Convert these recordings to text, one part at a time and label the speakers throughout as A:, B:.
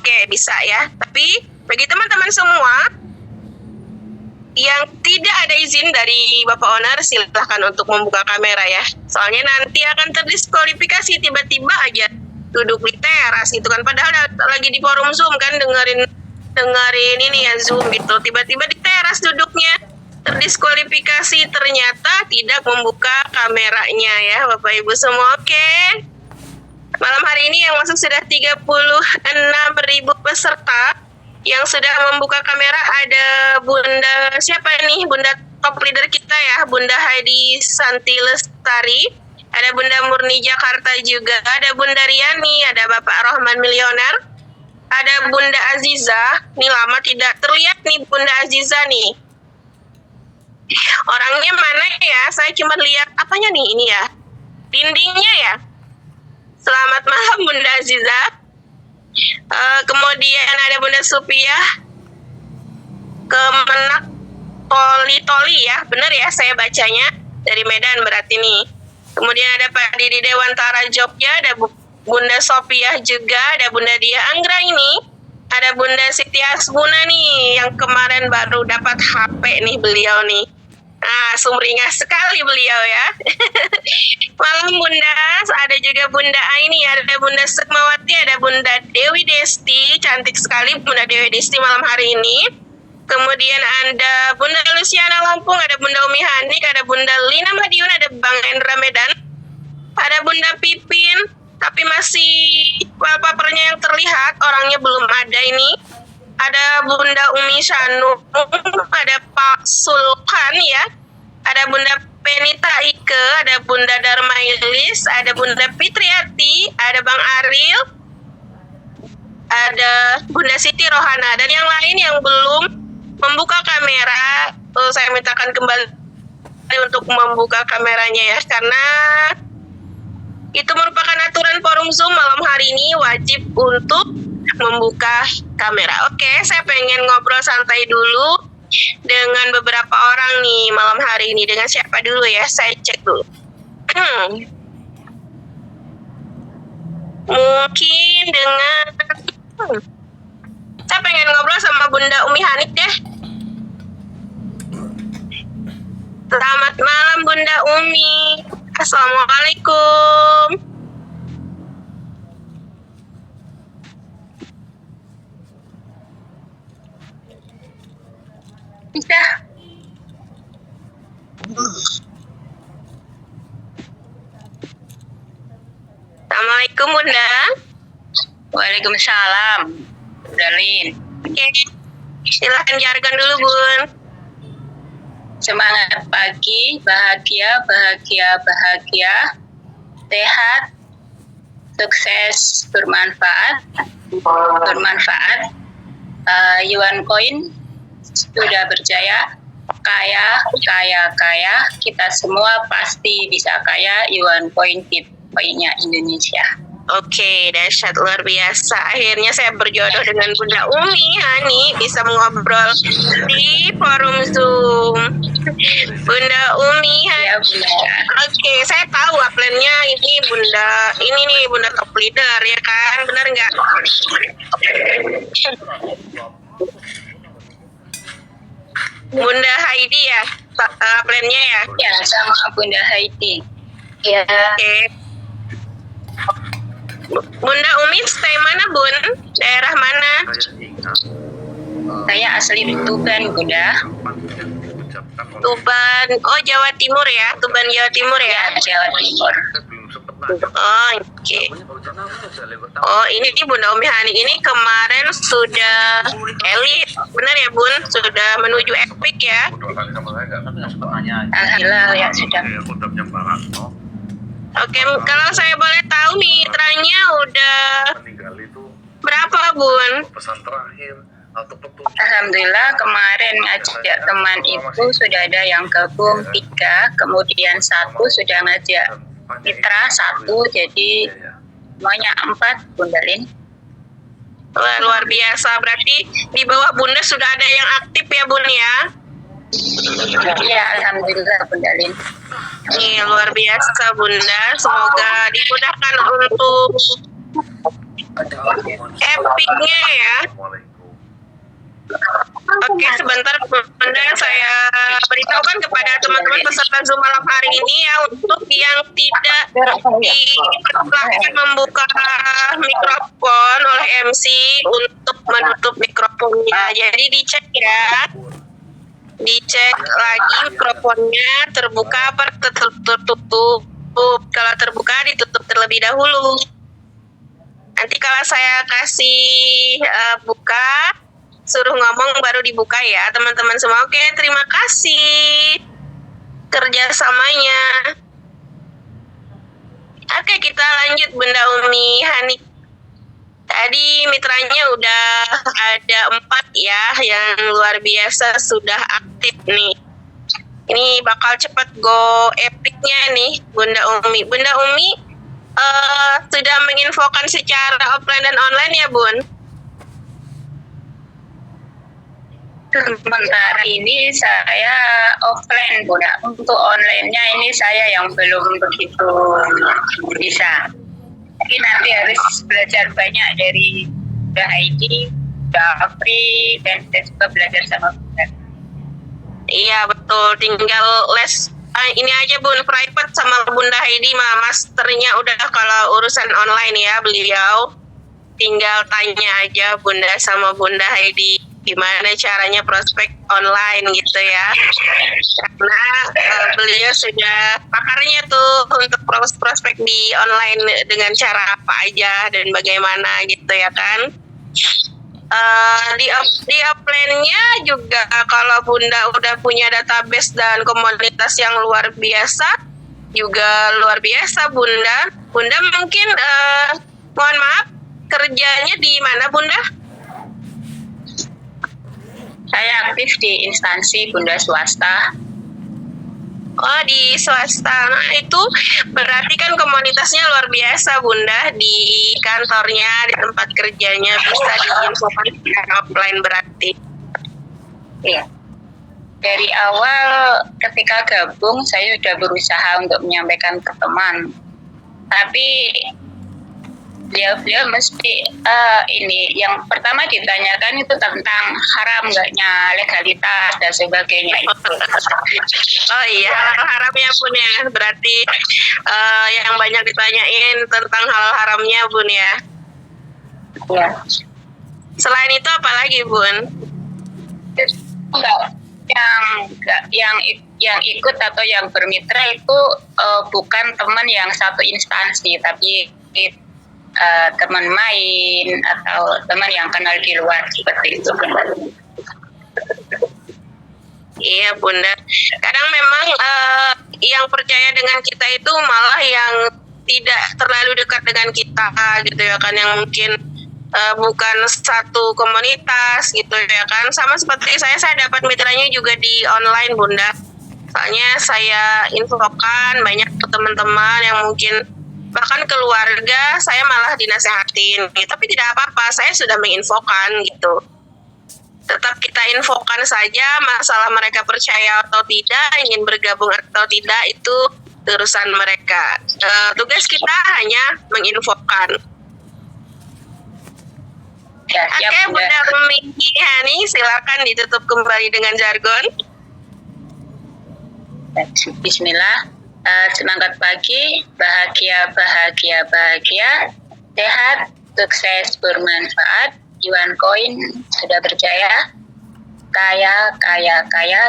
A: Oke, bisa ya. Tapi bagi teman-teman semua yang tidak ada izin dari Bapak Owner, silahkan untuk membuka kamera ya. Soalnya nanti akan terdiskualifikasi, tiba-tiba aja duduk di teras gitu kan. Padahal lagi di forum Zoom kan, dengerin ini ya, Zoom gitu. Tiba-tiba di teras duduknya, terdiskualifikasi, ternyata tidak membuka kameranya ya Bapak Ibu semua. Oke. Malam hari ini yang masuk sudah 36.000 peserta. Yang sudah membuka kamera ada Bunda siapa nih? Bunda top leader kita ya, Bunda Heidi Santi Lestari. Ada Bunda Murni Jakarta juga, ada Bunda Riani, ada Bapak Rohman Milioner, ada Bunda Aziza. Nih lama tidak terlihat nih Bunda Aziza nih. Orangnya mana ya? Saya cuma lihat apanya nih ini ya? Dindingnya ya. Selamat malam Bunda Aziza. Kemudian ada Bunda Supiah Kemenak Toli ya, benar ya saya bacanya, dari Medan berarti nih. Kemudian ada Pak Didi Dewantara Jogja, ada Bunda Sopiah juga, ada Bunda Dia Anggra ini, ada Bunda Siti Asbuna nih yang kemarin baru dapat HP nih beliau nih. Nah, sumringah sekali beliau ya. Malam Bunda, ada juga Bunda Aini, ada Bunda Sukmawati, ada Bunda Dewi Desti, cantik sekali Bunda Dewi Desti malam hari ini. Kemudian ada Bunda Luciana Lampung, ada Bunda Umi Hanik, ada Bunda Lina Madiun, ada Bang Endra Medan, ada Bunda Pipin, tapi masih wallpapernya yang terlihat, orangnya belum ada ini. Ada Bunda Umi Sanu, ada Pak Sulkan ya, ada Bunda Penita Ike, ada Bunda Dharma Ilis, ada Bunda Fitriati, ada Bang Aril, ada Bunda Siti Rohana, dan yang lain yang belum membuka kamera, saya mintakan kembali untuk membuka kameranya ya, karena itu merupakan aturan forum Zoom malam hari ini, wajib untuk membuka kamera. Oke, saya pengen ngobrol santai dulu dengan beberapa orang nih malam hari ini. Dengan siapa dulu ya? Saya cek dulu. Mungkin dengan saya pengen ngobrol sama Bunda Umi Hanik deh. Selamat malam Bunda Umi. Assalamualaikum. Bisa. Assalamualaikum Bunda.
B: Waalaikumsalam, Darlin.
A: Oke, silahkan jargon dulu Bun.
B: Semangat pagi, bahagia, bahagia, bahagia, sehat, sukses, bermanfaat. Yuan Coin sudah berjaya, kaya. Kita semua pasti bisa kaya. Yuan Coin Bitcoin-nya Indonesia.
A: Oke, dahsyat luar biasa. Akhirnya saya berjodoh dengan Bunda Umi Hani, bisa mengobrol di forum Zoom. Bunda Umi Hani.
B: Ya, Bunda.
A: Oke, saya tahu upline-nya ini Bunda top leader ya kan, benar nggak? Bunda Heidi ya, upline-nya ya?
B: Ya, sama Bunda Heidi. Ya.
A: Oke. Bunda Umi stay mana Bun? Daerah mana?
B: Saya asli Tuban, Bunda.
A: Tuban, oh Jawa Timur ya? Tuban Jawa Timur ya?
B: Jawa Timur.
A: Oh, oke. Oh, ini Bunda Umi Hani ini kemarin sudah elit, benar ya Bun? Sudah menuju epic ya?
B: Alhamdulillah ya sudah.
A: Oke, kalau saya boleh tahu mitranya udah berapa Bun?
B: Alhamdulillah kemarin ngajak teman itu sudah ada yang gabung 3, kemudian 1 sudah ngajak mitra 1, jadi semuanya 4 Bunda Lin.
A: Wah, luar biasa, berarti di bawah Bunda sudah ada yang aktif ya Bun ya?
B: Ya, alhamdulillah Bunda Lin.
A: Nih, luar biasa Bunda, semoga dimudahkan untuk Epicnya ya. Oke, sebentar Bunda, saya beritahukan kepada teman-teman peserta Zoom malam hari ini ya, untuk yang tidak dipersilahkan membuka mikrofon oleh MC untuk menutup mikrofonnya. Jadi dicek ya, dicek lagi mikrofonnya terbuka apa tertutup. Kalau terbuka ditutup terlebih dahulu. Nanti kalau saya kasih buka, suruh ngomong baru dibuka ya teman-teman semua. Oke, terima kasih kerjasamanya. Oke, kita lanjut Bunda Umi Hani. Tadi mitranya udah ada 4 ya, yang luar biasa sudah aktif nih. Ini bakal cepet go epicnya nih Bunda Umi. Bunda Umi sudah menginfokan secara offline dan online ya Bun?
B: Sementara ini saya offline, Bunda. Untuk online-nya ini saya yang belum begitu bisa. Mungkin nanti harus belajar banyak dari Bunda Heidi, Bunda Afri, dan saya juga belajar sama Bunda.
A: Iya betul, tinggal les ini aja Bun, private sama Bunda Heidi mah masternya udah kalau urusan online ya beliau. Tinggal tanya aja Bunda sama Bunda Heidi gimana caranya prospek online gitu ya. Karena beliau sudah pakarnya tuh untuk prospek di online dengan cara apa aja dan bagaimana gitu ya kan. Di offline-nya juga kalau Bunda udah punya database dan komunitas yang luar biasa, juga luar biasa Bunda. Bunda mungkin mohon maaf, kerjanya di mana Bunda?
B: Saya aktif di instansi Bunda swasta.
A: Oh, di swasta. Nah, itu berarti kan komunitasnya luar biasa Bunda, di kantornya, di tempat kerjanya bisa diinfokan secara offline berarti.
B: Iya. Dari awal ketika gabung saya sudah berusaha untuk menyampaikan ke teman. Tapi beliau mesti ini yang pertama ditanyakan itu tentang haram enggaknya, legalitas dan sebagainya itu.
A: Oh iya, halal haramnya Bun ya. Berarti yang banyak ditanyain tentang halal haramnya Bun ya.
B: Ya.
A: Selain itu apa lagi Bun?
B: Enggak, yang ikut atau yang bermitra itu bukan teman yang satu instansi, tapi teman main atau teman yang kenal di luar seperti itu.
A: Iya Bunda. Kadang memang yang percaya dengan kita itu malah yang tidak terlalu dekat dengan kita gitu ya kan, yang mungkin bukan satu komunitas gitu ya kan. Sama seperti saya dapat mitranya juga di online Bunda. Soalnya saya infokan banyak ke teman-teman yang mungkin bahkan keluarga saya malah dinasehatin, tapi tidak apa-apa, saya sudah menginfokan gitu. Tetap kita infokan saja, masalah mereka percaya atau tidak, ingin bergabung atau tidak, itu urusan mereka. Tugas kita hanya menginfokan.
B: Ya,
A: Oke, Bunda Umi Hani, silakan ditutup kembali dengan jargon.
B: Bismillah. Semangat pagi, bahagia, sehat, sukses, bermanfaat, Yuan Coin sudah berjaya, kaya,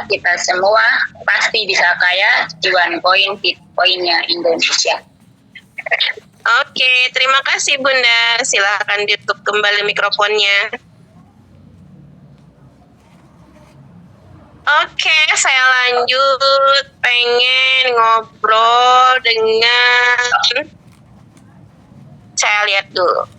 B: kita semua pasti bisa kaya, Yuan Coin, Bitcoinnya Indonesia.
A: Oke, terima kasih Bunda, silakan ditutup kembali mikrofonnya. Oke, saya lanjut. Pengen ngobrol dengan... Saya lihat dulu.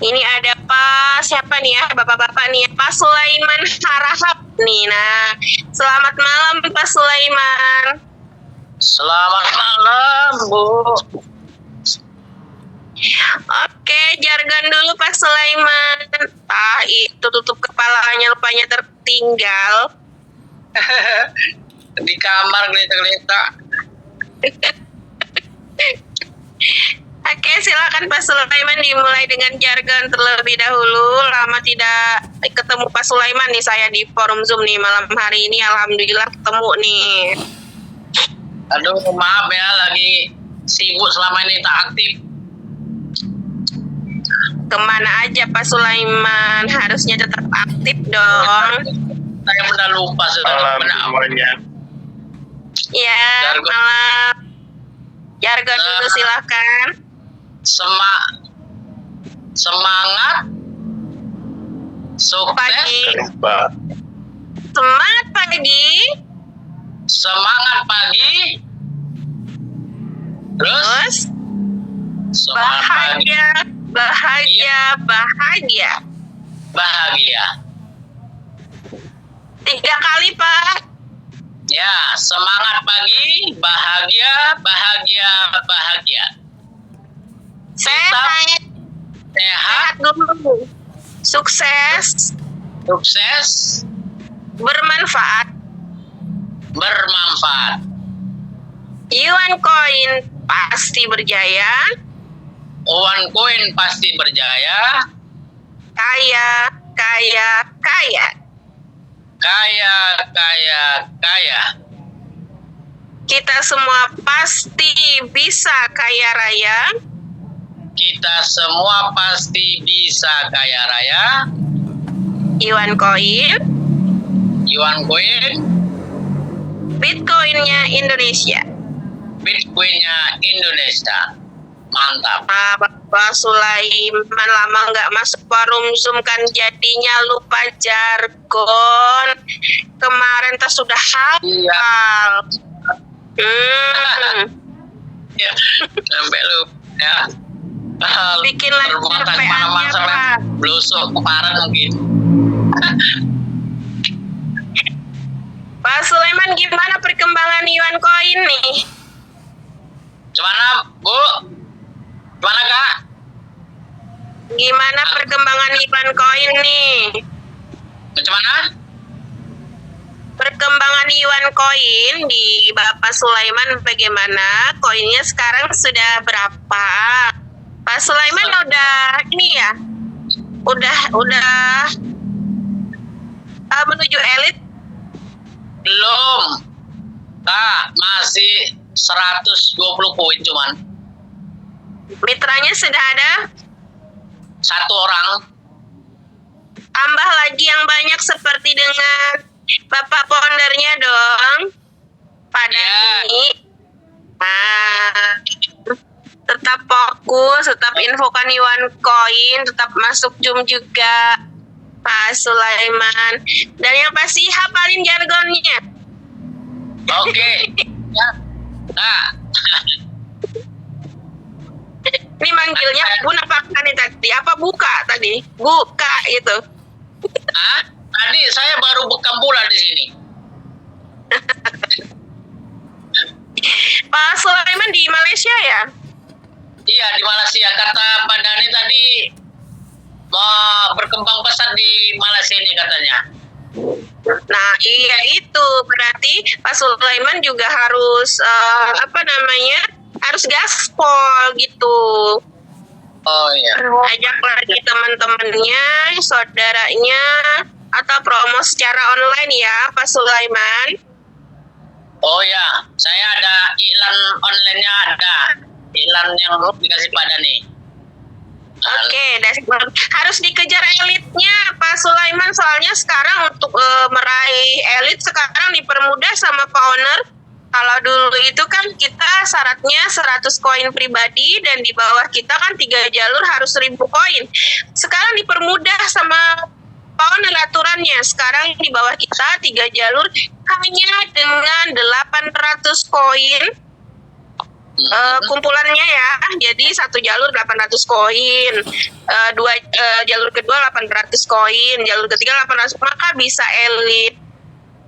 A: Ini ada Pak, siapa nih ya? Bapak-bapak nih ya. Pak Sulaiman Harahap nih. Nah, selamat malam Pak Sulaiman.
C: Selamat malam, Bu.
A: Oke, jargon dulu Pak Sulaiman. Itu tutup kepalanya, lupanya tertinggal.
C: Di kamar geletak-geletak.
A: Oke, silakan Pak Sulaiman dimulai dengan jargon terlebih dahulu. Lama tidak ketemu Pak Sulaiman nih saya di forum Zoom nih malam hari ini. Alhamdulillah ketemu nih.
C: Aduh, maaf ya, lagi sibuk selama ini tak aktif.
A: Kemana aja Pak Sulaiman? Harusnya tetap aktif dong.
C: Saya benar lupa sudah.
A: Ya,
C: Jargon.
A: malam. Jargon dulu silakan.
C: Semangat, sukses,
A: Pagi. Semangat pagi.
C: semangat pagi, terus
A: Terus
C: semangat pagi,
A: bahagia.
C: bahagia.
A: 3 kali Pak.
C: Ya, semangat pagi, bahagia, bahagia, bahagia.
A: Sehat.
C: Sehat,
A: Dulu. Sukses.
C: sukses,
A: Bermanfaat.
C: bermanfaat.
A: Yuan koin pasti berjaya.
C: Uang koin pasti berjaya.
A: Kaya.
C: Kaya, kaya, kaya.
A: Kita semua pasti bisa kaya raya.
C: Kita semua pasti bisa kaya raya.
A: Yuan koin.
C: Yuan koin,
A: Bitcoinnya Indonesia.
C: Bitcoinnya Indonesia. Mantap.
A: Pak Sulaiman lama nggak masuk forum Zoom kan jadinya lupa jargon. Kemarin tas sudah hafal.
C: Ya, sampai lupa ya.
A: Bikin lagi
C: Perbuatan
A: RPA-nya,
C: mana-mana sampai
A: Pak.
C: blusuk kemarin mungkin.
A: Pak Sulaiman gimana perkembangan Yuan koin nih?
C: Gimana, Bu? Gimana, Kak?
A: Gimana perkembangan Yuan koin nih?
C: Gimana?
A: Perkembangan Yuan koin di Bapak Sulaiman bagaimana? Koinnya sekarang sudah berapa? Pak Sulaiman udah ini ya? Udah menuju elit?
C: Belum. Kak, masih 120 poin cuman.
A: Mitranya sudah ada?
C: 1 orang.
A: Tambah lagi yang banyak seperti dengan Bapak foundernya dong. Pak Dani. Nah, tetap fokus, tetap infokan Yuan koin, tetap masuk Zoom juga Pak Sulaiman. Dan yang pasti hafalin jargonnya.
C: Oke. Ya. Nah,
A: Ini manggilnya Bun apa nih tadi? Apa buka tadi? Buka gitu.
C: tadi saya baru bekam pula di sini.
A: Pak Sulaiman di Malaysia ya?
C: Iya, di Malaysia. Kata Pak Dani tadi mau berkembang pesat di Malaysia ini katanya.
A: Nah, iya itu berarti Pak Sulaiman juga harus harus gaspol gitu.
C: Oh iya.
A: Ajak lagi teman-temannya, saudaranya, atau promo secara online ya, Pak Sulaiman.
C: Oh ya, saya ada iklan online-nya ada. Iklan yang dikasih Pak Dani.
A: Oke, dashboard. Harus dikejar elitnya Pak Sulaiman, soalnya sekarang untuk meraih elit sekarang dipermudah sama Pak Owner. Kalau dulu itu kan kita syaratnya 100 koin pribadi dan di bawah kita kan 3 jalur harus 1000 koin. Sekarang dipermudah sama Pak Owner aturannya. Sekarang di bawah kita 3 jalur hanya dengan 800 koin. Kumpulannya ya, jadi 1 jalur 800 koin, jalur kedua 800 koin, jalur ketiga 800, maka bisa elit.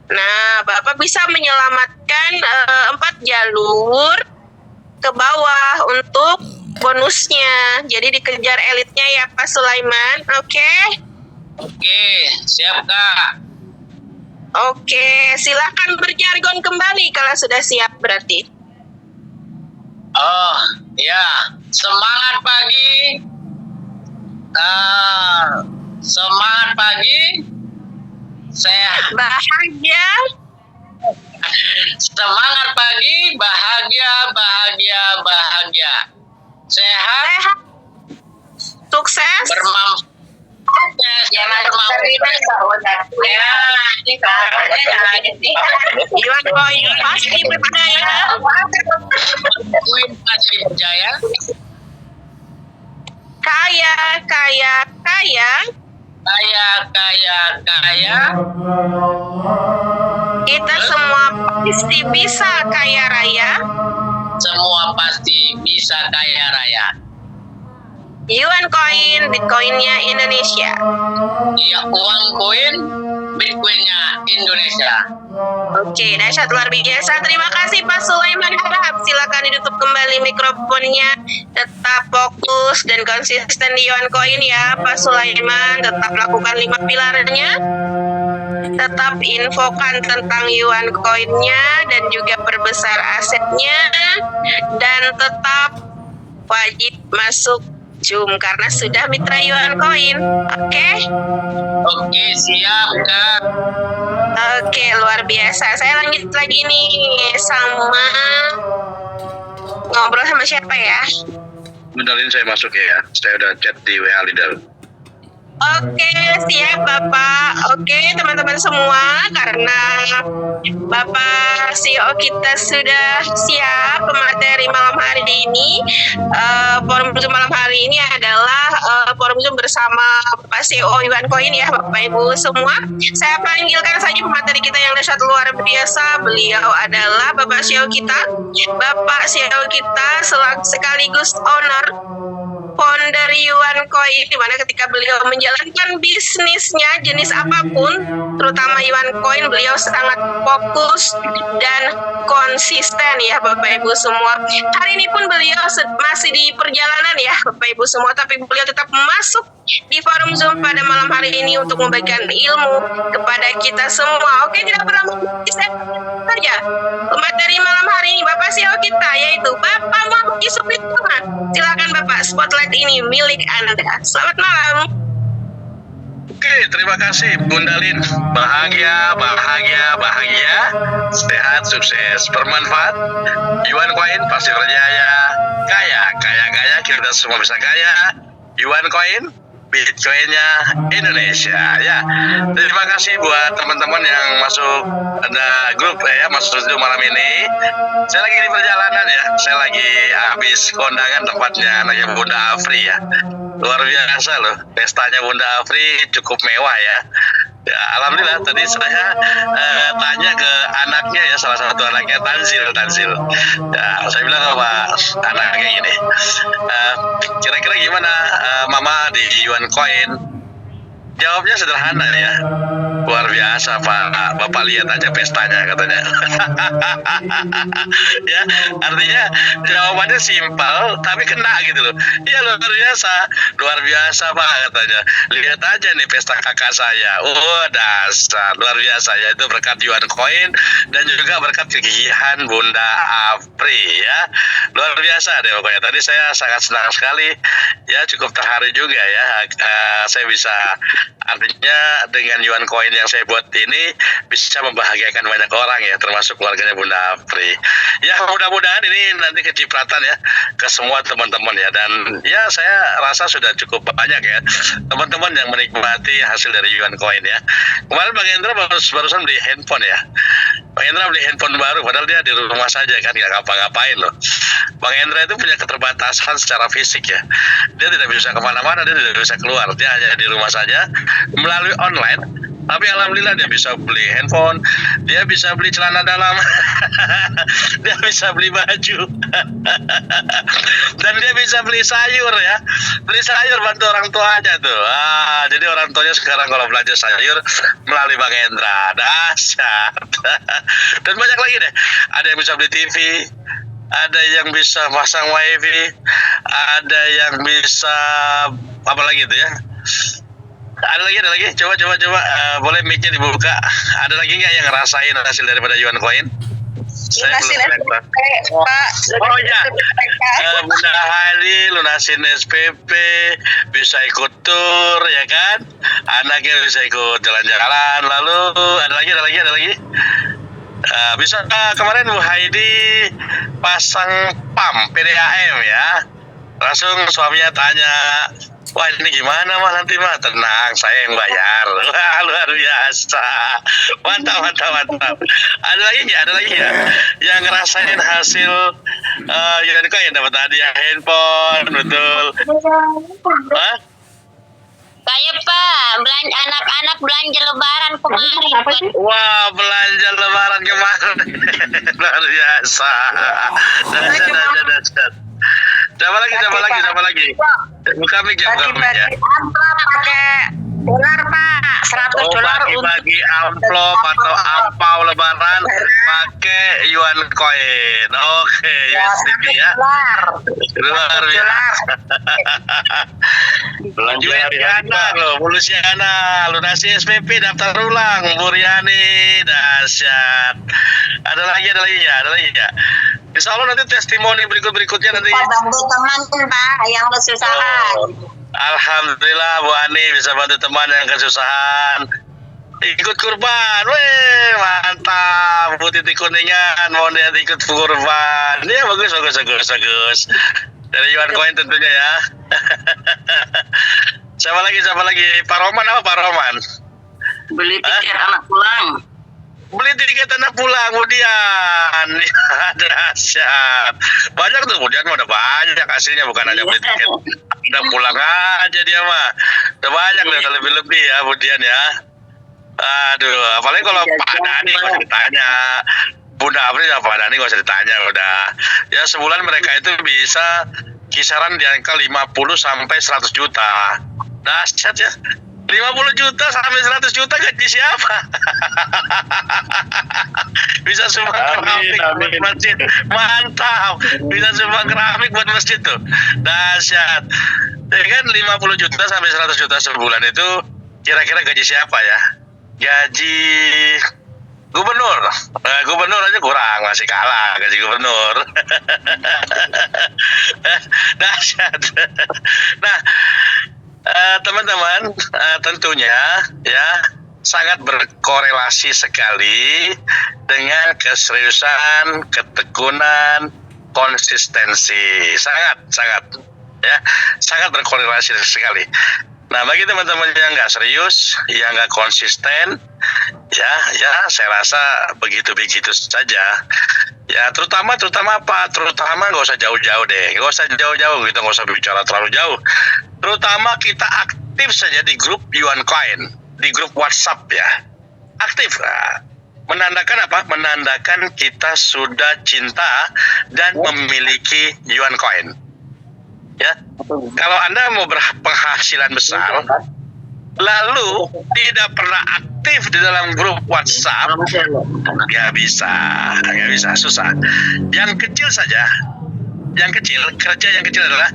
A: Nah, Bapak bisa menyelamatkan 4 jalur ke bawah untuk bonusnya. Jadi dikejar elitnya ya Pak Sulaiman, oke?
C: Oke, siap Kak.
A: Oke, silakan berjargon kembali kalau sudah siap berarti.
C: Oh, ya. Semangat pagi. Semangat pagi. Sehat.
A: Bahagia.
C: Semangat pagi, bahagia, bahagia, bahagia. Sehat,
A: Sehat. Sukses.
C: bermanfaat.
A: Iwan Koin pasti berjaya.
C: Kuin pasti berjaya.
A: Kaya, kaya, kaya.
C: Kaya, kaya, kaya.
A: Kita semua pasti bisa kaya raya.
C: Semua pasti bisa kaya raya.
A: Yuan Koin, Bitcoinnya Indonesia.
C: Iya, uang koin, Bitcoinnya Indonesia.
A: Oke, dahsyat luar biasa. Terima kasih Pak Sulaiman Harahap. Silakan ditutup kembali mikrofonnya. Tetap fokus dan konsisten di Yuan Coin ya, Pak Sulaiman. Tetap lakukan 5 pilarnya. Tetap infokan tentang Yuan Coin-nya dan juga perbesar asetnya. Dan tetap wajib masuk Zoom karena sudah mitra Yuan Coin. Oke?
C: Oke, siap, Kak.
A: Oke, luar biasa. Saya lanjut lagi nih sama ngobrol sama siapa ya?
D: Bentalin saya masuk ya. Saya udah chat di WA Leader.
A: Oke, siap Bapak. Oke, teman-teman semua, karena Bapak CEO kita sudah siap pemateri malam hari ini. Forum Zoom malam hari ini adalah forum Zoom bersama Bapak CEO Yuan Coin ya, Bapak Ibu semua. Saya panggilkan saja pemateri kita yang dahsyat luar biasa. Beliau adalah Bapak CEO kita. Bapak CEO kita sekaligus owner founder Yuan Coin, di mana ketika beliau menjalankan bisnisnya jenis apapun, terutama Yuan Coin, beliau sangat fokus dan konsisten ya Bapak Ibu semua. Hari ini pun beliau masih di perjalanan ya Bapak Ibu semua, tapi beliau tetap masuk di forum Zoom pada malam hari ini untuk membagikan ilmu kepada kita semua. Oke, tidak berlama saja. Pemateri malam hari ini Bapak CEO kita yaitu Bapak Mahdi Supitma. Silakan Bapak, spotlight ini milik Anda. Selamat malam.
D: Oke, terima kasih Bunda Lin. Bahagia, bahagia, bahagia. Sehat, sukses, bermanfaat. Yuan Coin pasti berjaya. Kaya, kaya, kaya. Kita semua bisa kaya. Yuan Coin, Bitcoinnya Indonesia ya. Terima kasih buat teman-teman yang masuk ada grup ya, masuk Zoom malam ini. Saya lagi di perjalanan ya. Saya lagi habis kondangan tempatnya anaknya Bunda Afri ya. Luar biasa loh, pestanya Bunda Afri cukup mewah ya. Ya, alhamdulillah tadi saya tanya ke anaknya ya, salah satu anaknya Tanzil. Ya, saya bilang sama anaknya gini, kira-kira gimana Mama di Yuan Coin? Jawabnya sederhana ya, luar biasa Pak, Bapak lihat aja pestanya katanya. Ya, artinya jawabannya simpel tapi kena gitu loh. Iya luar biasa Pak katanya. Lihat aja nih pesta kakak saya. Dasar luar biasa ya, itu berkat Yuan Coin dan juga berkat kegigihan Bunda Afri ya. Luar biasa deh pokoknya. Tadi saya sangat senang sekali ya, cukup terharu juga ya. Saya bisa, artinya dengan Yuan Coin yang saya buat ini bisa membahagiakan banyak orang ya, termasuk keluarganya Bunda Afri. Ya mudah-mudahan ini nanti kecipratan ya ke semua teman-teman ya, dan ya saya rasa sudah cukup banyak ya teman-teman yang menikmati hasil dari Yuan Coin ya. Kemarin Bang Hendra barusan beli handphone ya. Bang Hendra beli handphone baru padahal dia di rumah saja kan, nggak ngapa-ngapain loh. Bang Hendra itu punya keterbatasan secara fisik ya. Dia tidak bisa kemana-mana, dia tidak bisa keluar, dia hanya di rumah saja melalui online. Tapi alhamdulillah dia bisa beli handphone, dia bisa beli celana dalam, dia bisa beli baju, dan dia bisa beli sayur ya, beli sayur bantu orang tuanya tuh. Jadi orang tuanya sekarang kalau belanja sayur melalui Bang Hendra, dahsyat. Dan banyak lagi deh, ada yang bisa beli TV, ada yang bisa pasang wifi, ada yang bisa apa lagi itu ya, Ada lagi. Coba. Boleh mic-nya dibuka. Ada lagi nggak yang ngerasain hasil daripada Yuan Coin? Saya
A: Lunasin
D: belum
A: SPP,
D: lihat,
A: Pak.
D: Oh ya,
A: SPP.
D: Bunda Hadi lunasin SPP, bisa ikut tur ya kan? Anaknya bisa ikut jalan-jalan. Lalu ada lagi. Bisa kemarin Bu Haidi pasang PAM PDAM ya. Langsung suaminya tanya, wah ini gimana mah nanti mah? Tenang, saya yang bayar. Wah luar biasa, mantap. Ada lagi ya yang ngerasain hasil Yuan Coin dapat hadiah handphone, betul? Hah?
B: Saya Pak, belanja anak-anak belanja lebaran kemarin.
D: Wah, belanja lebaran kemarin. Luar biasa. Dasar. Coba lagi. Buka mic ya.
A: Amplop pakai dolar, Pak. $100
D: bagi amplop atau ampau lebaran pakai Yuan Coin. Oke, USDP ya. Luar biasa. Luciana loh, Bu Luciana, lunasi SPP daftar ulang, Bu Riani, dahsyat. Ada lagi ya. Insya Allah nanti testimoni berikutnya nanti.
B: Kita bantu teman Pak yang kesusahan.
D: Alhamdulillah Bu Ani bisa bantu teman yang kesusahan. Ikut kurban, weh mantap. Bu Titi Kuningan mau lihat ikut kurban. Ya bagus. Dari Yuan Coin tentunya ya. Siapa lagi? Pak Roman apa Pak Roman?
C: Beli tiket anak pulang.
D: Beli tiket anak pulang kemudian. Dahsyat. Banyak tuh kemudian udah banyak hasilnya, bukan hanya beli tiket. Udah pulang aja dia mah. Udah banyak udah lebih-lebih ya kemudian ya. Aduh, apalagi kalau Pak Dani nggak usah ditanya. Bunda Apri sama Pak Dani nggak usah ditanya udah. Ya sebulan mereka itu bisa kisaran di angka 50 sampai 100 juta. Dahsyat ya. 50 juta sampai 100 juta gaji siapa? Bisa sumbang keramik buat masjid. Mantap. Bisa sumbang keramik buat masjid tuh. Dahsyat. Ya kan 50 juta sampai 100 juta sebulan itu kira-kira gaji siapa ya? Gaji gubernur. Gubernur aja kurang, masih kalah gaji gubernur. Dahsyat. Nah, teman-teman, tentunya ya sangat berkorelasi sekali dengan keseriusan, ketekunan, konsistensi. Sangat berkorelasi sekali. Nah, bagi teman-teman yang nggak serius, yang nggak konsisten, ya saya rasa begitu saja. Ya terutama apa? Terutama nggak usah jauh-jauh deh, nggak usah jauh-jauh gitu, nggak usah bicara terlalu jauh. Terutama kita aktif saja di grup Yuan Coin, di grup WhatsApp ya, aktif. Menandakan apa? Menandakan kita sudah cinta dan memiliki Yuan Coin. Ya, kalau Anda mau berpenghasilan besar, lalu tidak pernah aktif di dalam grup WhatsApp, nggak bisa, susah. Yang kecil saja, kerja yang kecil adalah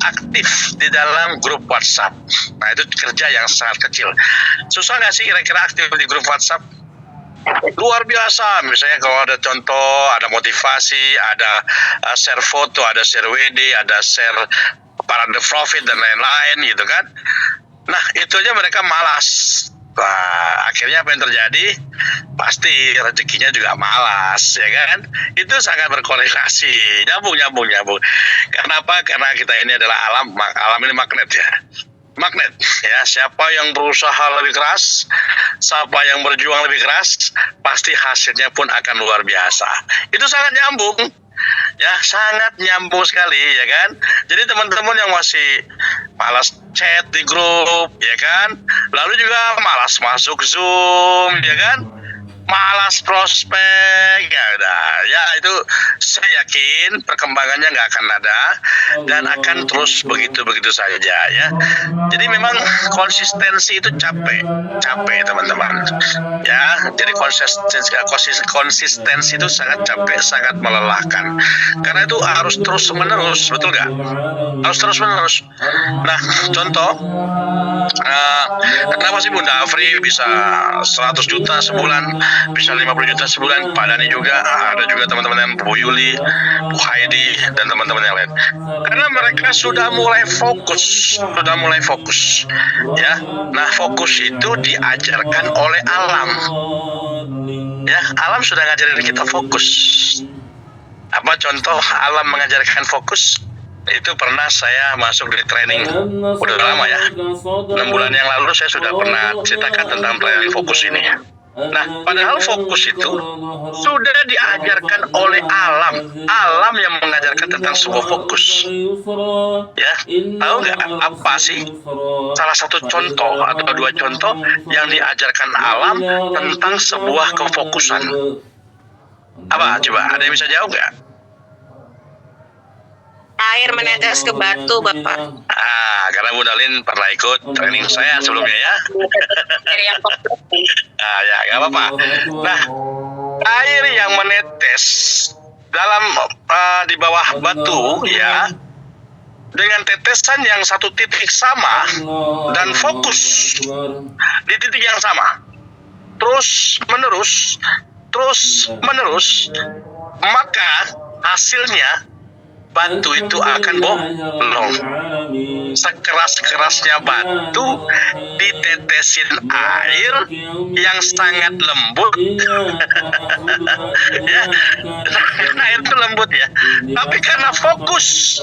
D: aktif di dalam grup WhatsApp. Nah itu kerja yang sangat kecil. Susah nggak sih kira-kira aktif di grup WhatsApp? Luar biasa. Misalnya kalau ada contoh, ada motivasi, ada share foto, ada share WD, ada share parade profit dan lain-lain gitu kan. Nah itu aja mereka malas. Nah, akhirnya apa yang terjadi? Pasti rezekinya juga malas, ya kan? Itu sangat berkorelasi, nyambung. Kenapa? Karena kita ini adalah alam ini magnet ya. Magnet ya, siapa yang berusaha lebih keras, siapa yang berjuang lebih keras, pasti hasilnya pun akan luar biasa. Itu sangat nyambung. Ya, sangat nyambung sekali ya kan. Jadi teman-teman yang masih malas chat di grup ya kan, lalu juga malas masuk Zoom ya kan, malas prospek ya udah, ya itu saya yakin perkembangannya nggak akan ada dan akan terus begitu saja ya. Jadi memang konsistensi itu capek teman-teman ya. Jadi konsistensi itu sangat capek, sangat melelahkan, karena itu harus terus menerus, betul nggak? Harus terus menerus. Nah, contoh, kenapa sih Bunda Afri bisa 100 juta sebulan, bisa 50 juta sebulan, Pak Dhani juga, ada juga teman-teman yang Bu Yuli, Bu Haidi, dan teman-teman yang lain. Karena mereka sudah mulai fokus ya. Nah, fokus itu diajarkan oleh alam ya. Alam sudah ngajarin kita fokus. Apa contoh alam mengajarkan fokus? Itu pernah saya masuk di training, udah lama ya, 6 bulan yang lalu saya sudah pernah ceritakan tentang training fokus ini. Nah, padahal fokus itu sudah diajarkan oleh alam yang mengajarkan tentang sebuah fokus. Ya, tahu nggak apa sih salah satu contoh atau 2 contoh yang diajarkan alam tentang sebuah kefokusan? Apa? Coba, ada yang bisa jawab nggak?
A: Air menetes ke batu, Bapak.
D: Karena Bu Dalin pernah ikut training saya sebelumnya ya. Ya, nggak apa-apa. Nah, air yang menetes dalam di bawah batu ya, dengan tetesan yang satu titik sama dan fokus di titik yang sama, terus menerus, maka hasilnya batu itu akan bolong. Sekeras-kerasnya batu ditetesin air yang sangat lembut. Ya, air itu lembut ya. Tapi karena fokus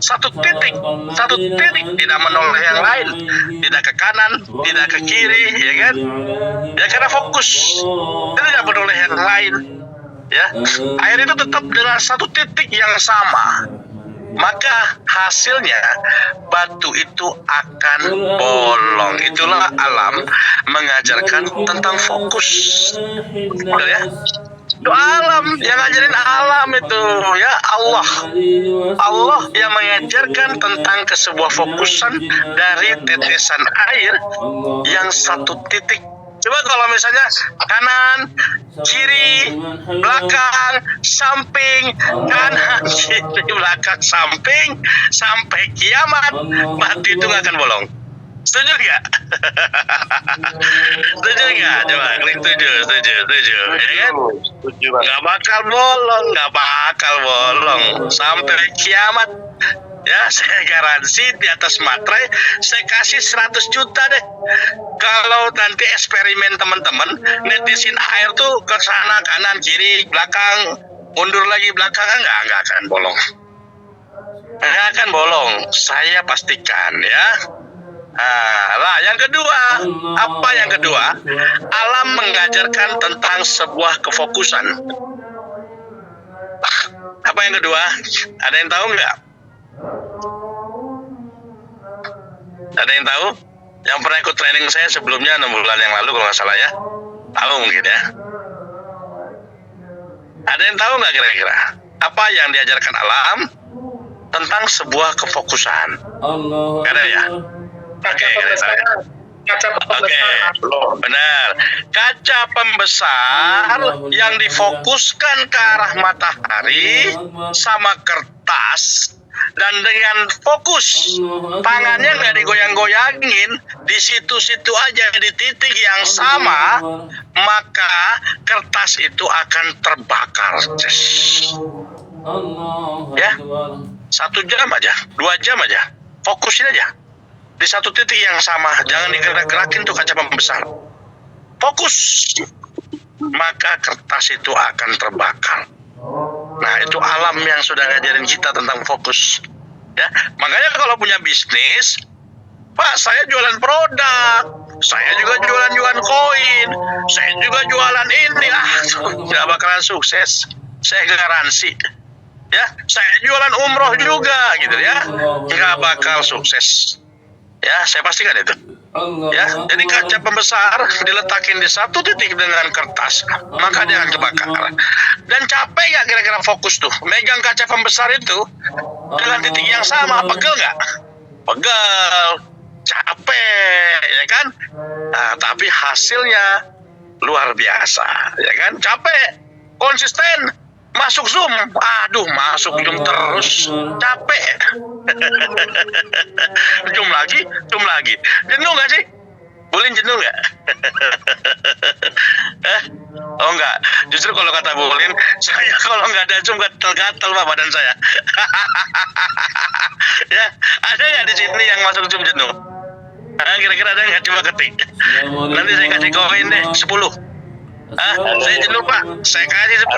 D: satu titik, tidak menoleh yang lain, tidak ke kanan, tidak ke kiri, ya kan? Ya, karena fokus, tidak menoleh yang lain. Ya, air itu tetap dengan satu titik yang sama, maka hasilnya batu itu akan bolong. Itulah alam mengajarkan tentang fokus. Betul ya? Itu alam yang ngajarin alam itu ya, Allah yang mengajarkan tentang sebuah fokusan dari tetesan air yang satu titik. Coba kalau misalnya kanan, kiri, belakang, samping, kanan, kiri, belakang, samping, sampai kiamat, batu itu nggak akan bolong. Setuju nggak? Setuju nggak? Coba klik setuju, ya kan? Nggak bakal bolong sampai kiamat. Ya, saya garansi di atas materai saya kasih 100 juta deh. Kalau nanti eksperimen teman-teman netesin air tuh ke sana, kanan, kiri, belakang, mundur lagi belakang, enggak akan bolong. Enggak akan bolong, saya pastikan ya. Lah, yang kedua, apa yang kedua? Alam mengajarkan tentang sebuah kefokusan. Apa yang kedua? Ada yang tahu nggak? Ada yang tahu? Yang pernah ikut training saya sebelumnya 6 bulan yang lalu kalau nggak salah ya? Tahu mungkin ya? Ada yang tahu nggak kira-kira? Apa yang diajarkan alam tentang sebuah kefokusan? Nggak ada ya? Oke, benar. Kaca pembesar yang difokuskan ke arah matahari sama kertas, dan dengan fokus tangannya nggak digoyang-goyangin, di situ-situ aja di titik yang sama, maka kertas itu akan terbakar. Ya, 1 jam aja, 2 jam aja, fokusin aja di satu titik yang sama, jangan digerak-gerakin tuh kaca pembesar. Fokus, maka kertas itu akan terbakar. Nah, itu alam yang sudah ngajarin kita tentang fokus. Ya, makanya kalau punya bisnis, Pak, saya jualan produk, saya juga jualan koin, saya juga jualan ini, nggak bakalan sukses. Saya garansi. Ya, saya jualan umroh juga, gitu ya, nggak bakal sukses. Ya, saya pastikan itu. Ya, jadi kaca pembesar diletakin di satu titik dengan kertas, maka dia akan kebakar. Dan capek nggak kira-kira fokus tuh, megang kaca pembesar itu dengan titik yang sama, pegel nggak? Pegel, capek, ya kan? Nah, tapi hasilnya luar biasa, ya kan? Capek, konsisten, masuk Zoom, aduh masuk Zoom terus, capek. Zoom lagi, jenuh nggak sih? Bulin jenuh nggak? Oh enggak, justru kalau kata Bulin, saya kalau nggak ada Zoom gatal-gatal Pak badan saya. Ya, ada nggak di sini yang masuk Zoom jenuh? Kira-kira ada nggak? Coba ketik. Nanti saya kasih koin deh 10. Saya jenuh Pak, saya kasih 10.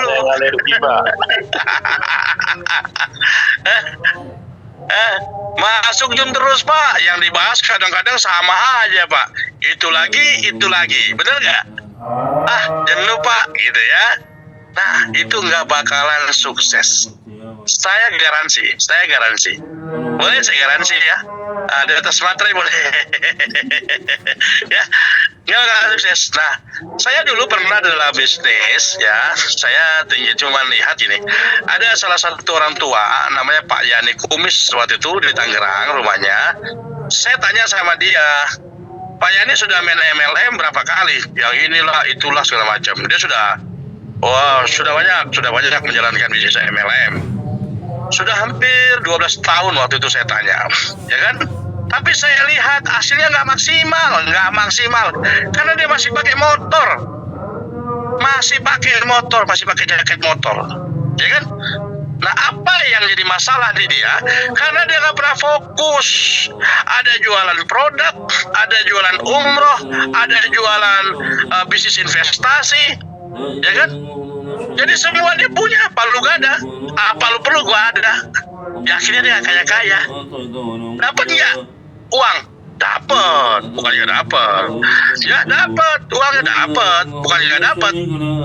D: Masuk Zoom terus Pak, yang dibahas kadang-kadang sama aja Pak. Itu lagi, bener nggak? Jenuh Pak, gitu ya. Nah, itu nggak bakalan sukses. Saya garansi. Boleh saya garansi ya? Di atas materai boleh. Ya, nggak bakalan sukses. Nah, saya dulu pernah dalam bisnis ya. Saya cuma lihat ini. Ada salah satu orang tua namanya Pak Yani Kumis waktu itu di Tangerang rumahnya. Saya tanya sama dia, Pak Yani sudah main MLM berapa kali? Yang inilah, itulah segala macam. Dia sudah banyak menjalankan bisnis MLM. Sudah hampir 12 tahun waktu itu saya tanya, ya kan? Tapi saya lihat hasilnya nggak maksimal, karena dia masih pakai motor, masih pakai jaket motor, ya kan? Nah, apa yang jadi masalah di dia? Karena dia nggak pernah fokus. Ada jualan produk, ada jualan umroh, ada jualan bisnis investasi, ya kan? Jadi semua dia punya, palu gak ada, palu perlu gua ada. Ya akhirnya dia kaya. Dapat nggak uang? Dapat, bukan nggak dapat. Ya dapat, uangnya dapat, bukan nggak dapat.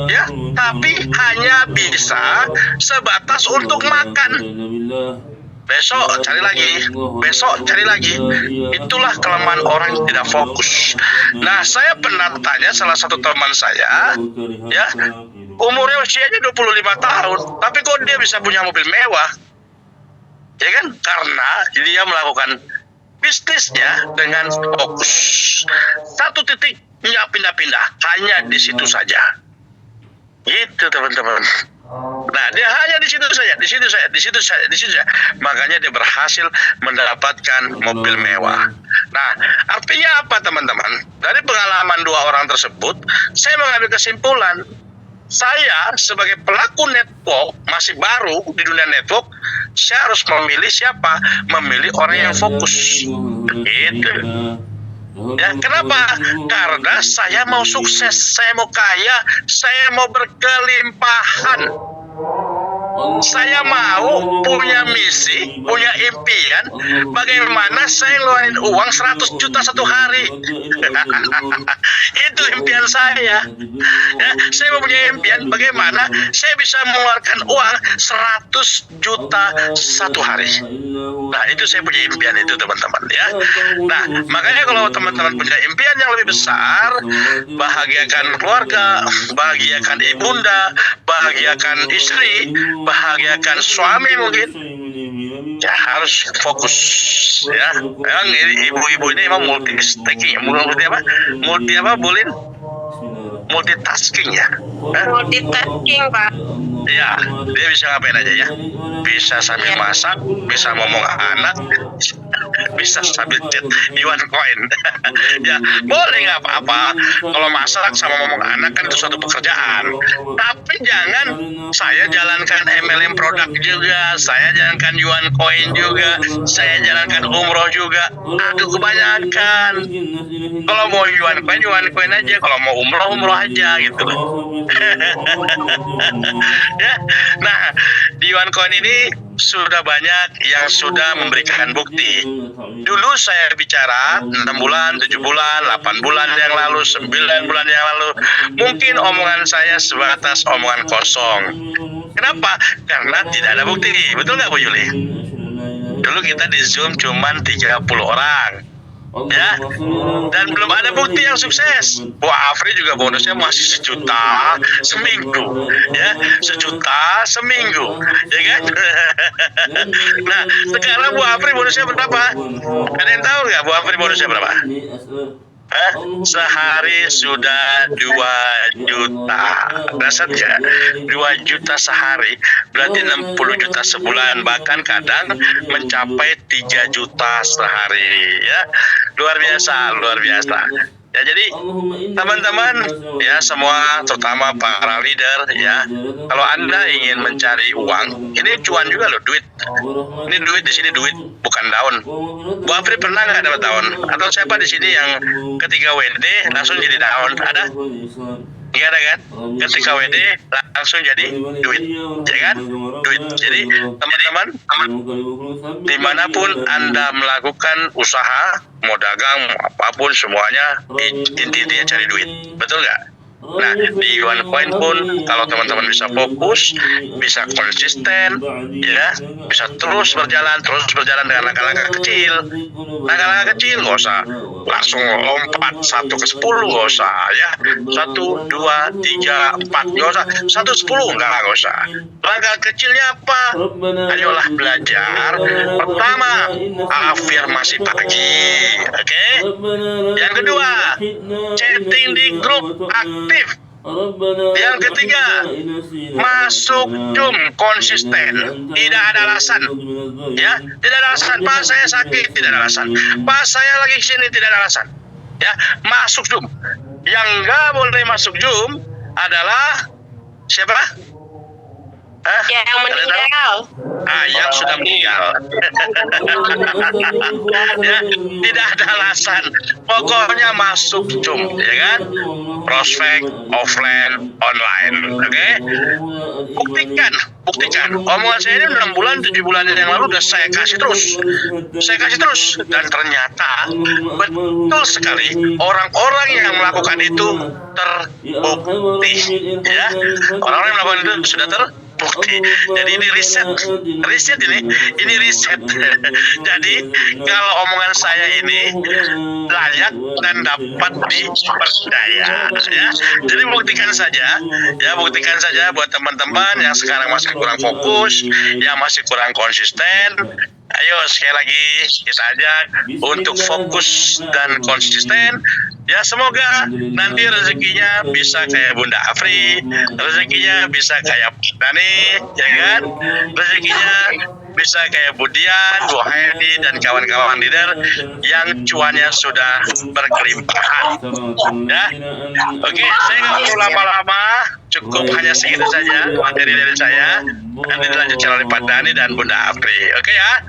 D: Ya, tapi hanya bisa sebatas untuk makan. Besok cari lagi. Itulah kelemahan orang yang tidak fokus. Nah, saya pernah tanya salah satu teman saya, ya, umurnya usianya 25 tahun, tapi kok dia bisa punya mobil mewah? Ya kan? Karena dia melakukan bisnisnya dengan fokus. Satu titik, nggak pindah-pindah, hanya di situ saja. Gitu teman-teman. Nah, dia hanya di situ saja. Makanya dia berhasil mendapatkan mobil mewah. Nah, artinya apa teman-teman? Dari pengalaman dua orang tersebut, saya mengambil kesimpulan, saya sebagai pelaku network, masih baru di dunia network, saya harus memilih siapa? Memilih orang yang fokus. Gitu. Ya, kenapa? Karena saya mau sukses, saya mau kaya, saya mau berkelimpahan. Saya mau punya misi, punya impian, bagaimana saya ngeluarin uang 100 juta satu hari. Itu impian saya. Ya, saya mau punya impian, bagaimana saya bisa mengeluarkan uang 100 juta satu hari. Nah, itu saya punya impian itu teman-teman ya. Nah, makanya kalau teman-teman punya impian yang lebih besar, bahagiakan keluarga, bahagiakan ibunda, bahagiakan istri, bahagiakan suami mungkin, ya harus fokus ya. Memang ibu-ibu ini memang multitasking, Bulin? Multitasking ya.
A: Multitasking Pak.
D: Ya, dia bisa ngapain aja ya. Bisa sambil masak, bisa ngomong anak, bisa sambil chat Yuan Coin. Ya, boleh nggak apa-apa. Kalau masak sama ngomong anak kan itu suatu pekerjaan. Tapi jangan saya jalankan MLM produk juga, saya jalankan Yuan Coin juga, saya jalankan umroh juga. Aduh, kebanyakan. Kalau mau Yuan Coin aja. Kalau mau umroh aja gitu loh. Ya, nah di OneCoin ini sudah banyak yang sudah memberikan bukti. Dulu saya bicara 6 bulan, 7 bulan, 8 bulan yang lalu, 9 bulan yang lalu, mungkin omongan saya sebatas omongan kosong. Kenapa? Karena tidak ada bukti. Betul nggak Bu Yuli? Dulu kita di Zoom cuman 30 orang. ya, dan belum ada bukti yang sukses. Bu Afri juga bonusnya masih 1 juta seminggu, ya, 1 juta seminggu, ya kan? Nah, sekarang Bu Afri bonusnya berapa? Ada yang tahu nggak Bu Afri bonusnya berapa? Sehari sudah 2 juta. Dasar ya, 2 juta sehari berarti 60 juta sebulan, bahkan kadang mencapai 3 juta sehari, ya. Luar biasa. Ya, jadi teman-teman ya semua, terutama para leader ya, kalau Anda ingin mencari uang, ini cuan juga loh, duit. Ini duit, di sini duit, bukan daun. Bu Afri pernah nggak dapat daun? Atau siapa di sini yang ketika WD langsung jadi daun? Ada? Nggak ada kan? Ketika WD langsung jadi duit, ya kan? Duit. Jadi teman-teman, dimanapun Anda melakukan usaha, mau dagang, mau apapun, semuanya intinya cari duit, betul nggak? Nah, di Yuan Coin pun kalau teman-teman bisa fokus, bisa konsisten, ya, bisa terus berjalan dengan langkah-langkah kecil. Langkah-langkah kecil, nggak usah langsung lompat 1 ke 10, nggak usah, ya. 1, 2, 3, 4, nggak usah. 1, 10, nggak usah. Langkah kecilnya apa? Ayolah belajar. Pertama, afirmasi pagi, oke? Yang kedua, chatting di grup aktif. Yang ketiga, masuk Zoom konsisten, tidak ada alasan, ya, tidak ada alasan. Pak, saya sakit, tidak ada alasan. Pak, saya lagi sini, tidak ada alasan, ya. Masuk Zoom. Yang nggak boleh masuk Zoom adalah siapa?
A: Yang meninggal.
D: Yang sudah meninggal. Ya, tidak ada alasan. Pokoknya masuk Zoom, ya kan? Prospek offline, online, oke? Buktikan. Omongan saya ini 6 bulan, 7 bulan yang lalu udah saya kasih terus, dan ternyata betul sekali orang-orang yang melakukan itu terbukti, ya. Orang-orang yang melakukan itu sudah terbukti. Jadi ini riset ini riset. Jadi kalau omongan saya ini layak dan dapat dipercaya, ya. Jadi buktikan saja buat teman-teman yang sekarang masih kurang fokus, yang masih kurang konsisten. Ayo sekali lagi kita ajak untuk fokus dan konsisten. Ya, semoga nanti rezekinya bisa kayak Bunda Afri, rezekinya bisa kayak Dani, ya kan? Rezekinya bisa kayak Budian, Bu Haidi, dan kawan-kawan leader yang cuannya sudah berkelimpahan. Ya, oke, saya nggak perlu lama-lama, cukup hanya segitu saja materi dari saya. Nanti dilanjutkan oleh Pak Dani dan Bunda Afri. Oke ya.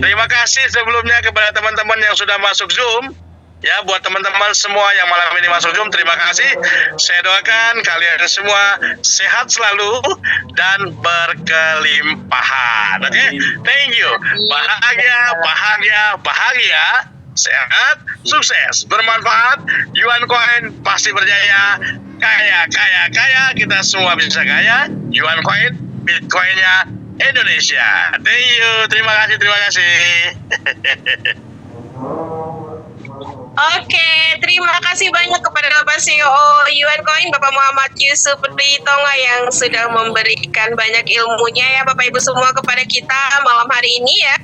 D: Terima kasih sebelumnya kepada teman-teman yang sudah masuk Zoom. Ya, buat teman-teman semua yang malam ini masuk Zoom, terima kasih. Saya doakan kalian semua sehat selalu dan berkelimpahan. Oke, thank you. Bahagia, sehat, sukses, bermanfaat. Yuan Coin pasti berjaya. Kaya. Kita semua bisa kaya. Yuan Coin, Bitcoinnya Indonesia. Thank you. Terima kasih.
A: Oke, terima kasih banyak kepada Bapak CEO Yuan Coin, Bapak Muhammad Yusuf Ritonga yang sudah memberikan banyak ilmunya ya Bapak Ibu semua kepada kita malam hari ini ya.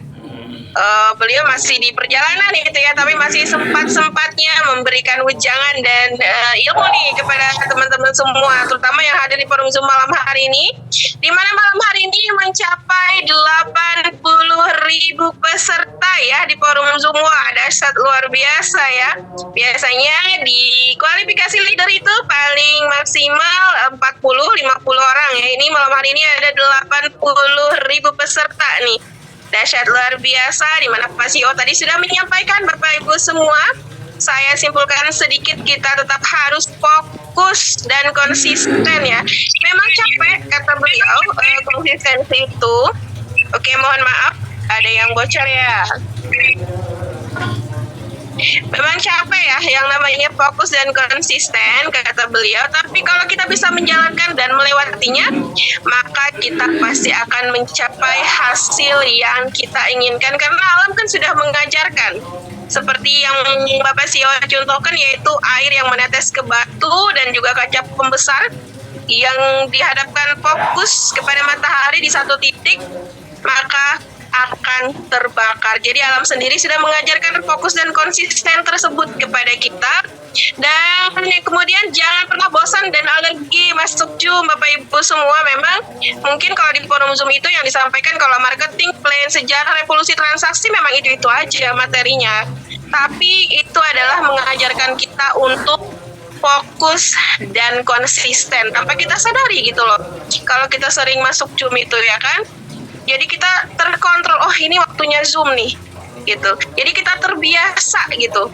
A: Beliau masih di perjalanan gitu ya, tapi masih sempat-sempatnya memberikan wejangan dan ilmu nih kepada teman-teman semua, terutama yang hadir di forum Zoom malam hari ini, di mana malam hari ini mencapai 80.000 peserta ya di forum Zoom. Wah, dahsyat luar biasa ya. Biasanya di kualifikasi leader itu paling maksimal 40-50 orang ya. Ini malam hari ini ada 80.000 peserta nih. Dahsyat luar biasa, di mana Pak CEO tadi sudah menyampaikan Bapak Ibu semua. Saya simpulkan sedikit, kita tetap harus fokus dan konsisten ya. Memang capek kata beliau, konsistensi itu. Oke, mohon maaf, ada yang bocor ya. Memang capek ya yang namanya fokus dan konsisten kata beliau, tapi kalau kita bisa menjalankan dan melewatinya, maka kita pasti akan mencapai hasil yang kita inginkan, karena alam kan sudah mengajarkan seperti yang Bapak Sio contohkan, yaitu air yang menetes ke batu dan juga kaca pembesar yang dihadapkan fokus kepada matahari di satu titik, maka akan terbakar. Jadi alam sendiri sudah mengajarkan fokus dan konsisten tersebut kepada kita. Dan kemudian jangan pernah bosan dan alergi masuk Zoom, Bapak Ibu semua. Memang mungkin kalau di forum Zoom itu yang disampaikan kalau marketing, plan, sejarah, revolusi transaksi memang itu aja materinya. Tapi itu adalah mengajarkan kita untuk fokus dan konsisten tanpa kita sadari gitu loh. Kalau kita sering masuk Zoom itu ya kan, jadi kita terkontrol, oh ini waktunya Zoom nih gitu. Jadi kita terbiasa gitu.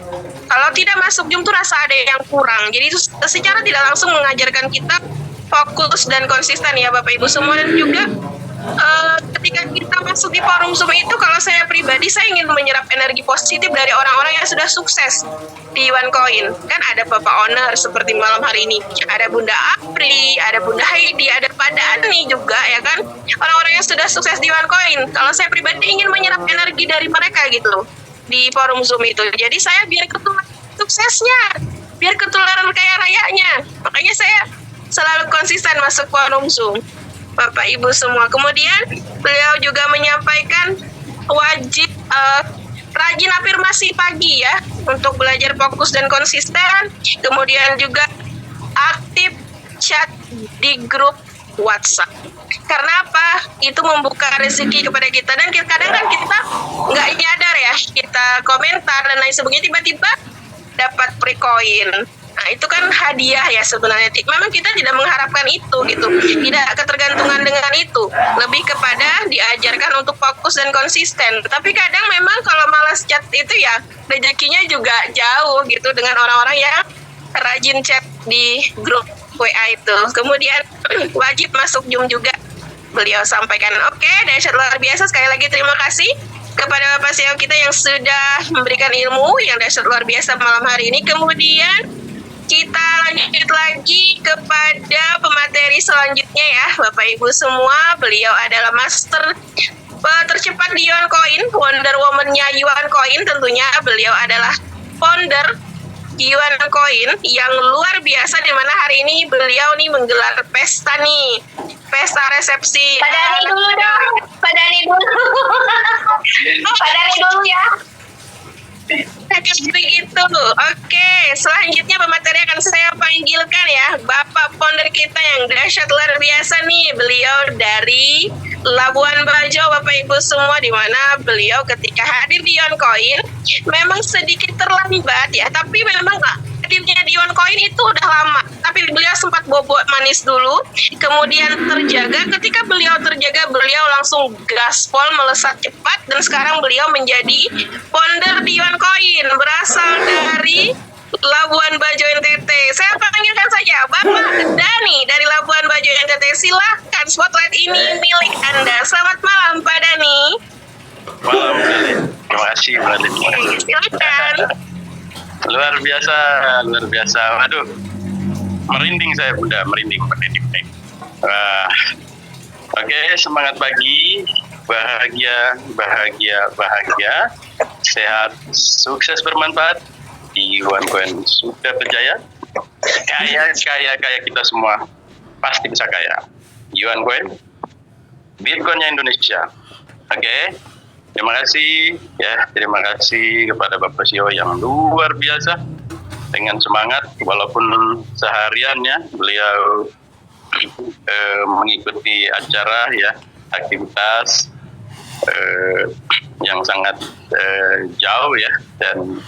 A: Kalau tidak masuk Zoom tuh rasa ada yang kurang. Jadi itu secara tidak langsung mengajarkan kita fokus dan konsisten ya Bapak Ibu semua. Dan juga ketika kita masuk di forum Zoom itu, kalau saya pribadi, saya ingin menyerap energi positif dari orang-orang yang sudah sukses di OneCoin. Kan ada Bapak Owner seperti malam hari ini, ada Bunda Apri, ada Bunda Heidi, ada Pak Dani juga ya kan, orang-orang yang sudah sukses di OneCoin. Kalau saya pribadi ingin menyerap energi dari mereka gitu loh di forum Zoom itu. Jadi saya biar ketularan suksesnya, biar ketularan kaya rayanya. Makanya saya selalu konsisten masuk forum Zoom Bapak Ibu semua. Kemudian beliau juga menyampaikan wajib rajin afirmasi pagi ya, untuk belajar fokus dan konsisten. Kemudian juga aktif chat di grup WhatsApp. Karena apa? Itu membuka rezeki kepada kita. Dan kadang kan kita nggak nyadar ya, kita komentar dan lain sebagainya, tiba-tiba dapat free coin. Nah itu kan hadiah ya sebenarnya. Memang kita tidak mengharapkan itu gitu, tidak ketergantungan dengan itu, lebih kepada diajarkan untuk fokus dan konsisten. Tapi kadang memang kalau malas chat itu ya rezekinya juga jauh gitu dengan orang-orang yang rajin chat di grup WA itu. Kemudian wajib masuk Zoom juga beliau sampaikan. Oke, dahsyat luar biasa. Sekali lagi terima kasih kepada Bapak CEO kita yang sudah memberikan ilmu yang dahsyat luar biasa malam hari ini. Kemudian kita lanjut lagi kepada pemateri selanjutnya ya Bapak Ibu semua. Beliau adalah master tercepat di OneCoin, Wonder Woman-nya OneCoin tentunya. Beliau adalah founder di OneCoin yang luar biasa, di mana hari ini beliau nih menggelar pesta nih, pesta resepsi.
B: Pak Dani dulu dong, Pak Dani dulu. Pak Dani dulu ya.
A: Begitu. Oke, selanjutnya pemateri akan saya panggilkan ya, Bapak founder kita yang dahsyat luar biasa nih. Beliau dari Labuan Bajo Bapak Ibu semua, di mana beliau ketika hadir di OneCoin memang sedikit terlambat ya, tapi memang hadirnya di OneCoin itu udah lama, tapi beliau sempat bobok manis dulu, kemudian terjaga. Ketika beliau terjaga, beliau langsung gaspol melesat cepat, dan sekarang beliau menjadi founder di OneCoin, berasal dari Labuan Bajo NTT. Saya panggilkan saja Bapak Dani dari Labuan Bajo NTT. Silahkan, spotlight ini milik Anda. Selamat malam Pak Dani.
E: Malam kali. Terima kasih Mbak Lili.
A: Silakan.
E: Luar biasa. Waduh, merinding saya Bunda, merinding. Oke, semangat pagi, bahagia, sehat, sukses, bermanfaat. Di OneCoin sudah berjaya, kaya kita semua pasti bisa kaya. Di OneCoin, Bitcoin-nya Indonesia. Oke, terima kasih ya, terima kasih kepada Bapak CEO yang luar biasa dengan semangat walaupun sehariannya beliau mengikuti acara ya, aktivitas yang sangat jauh ya, dan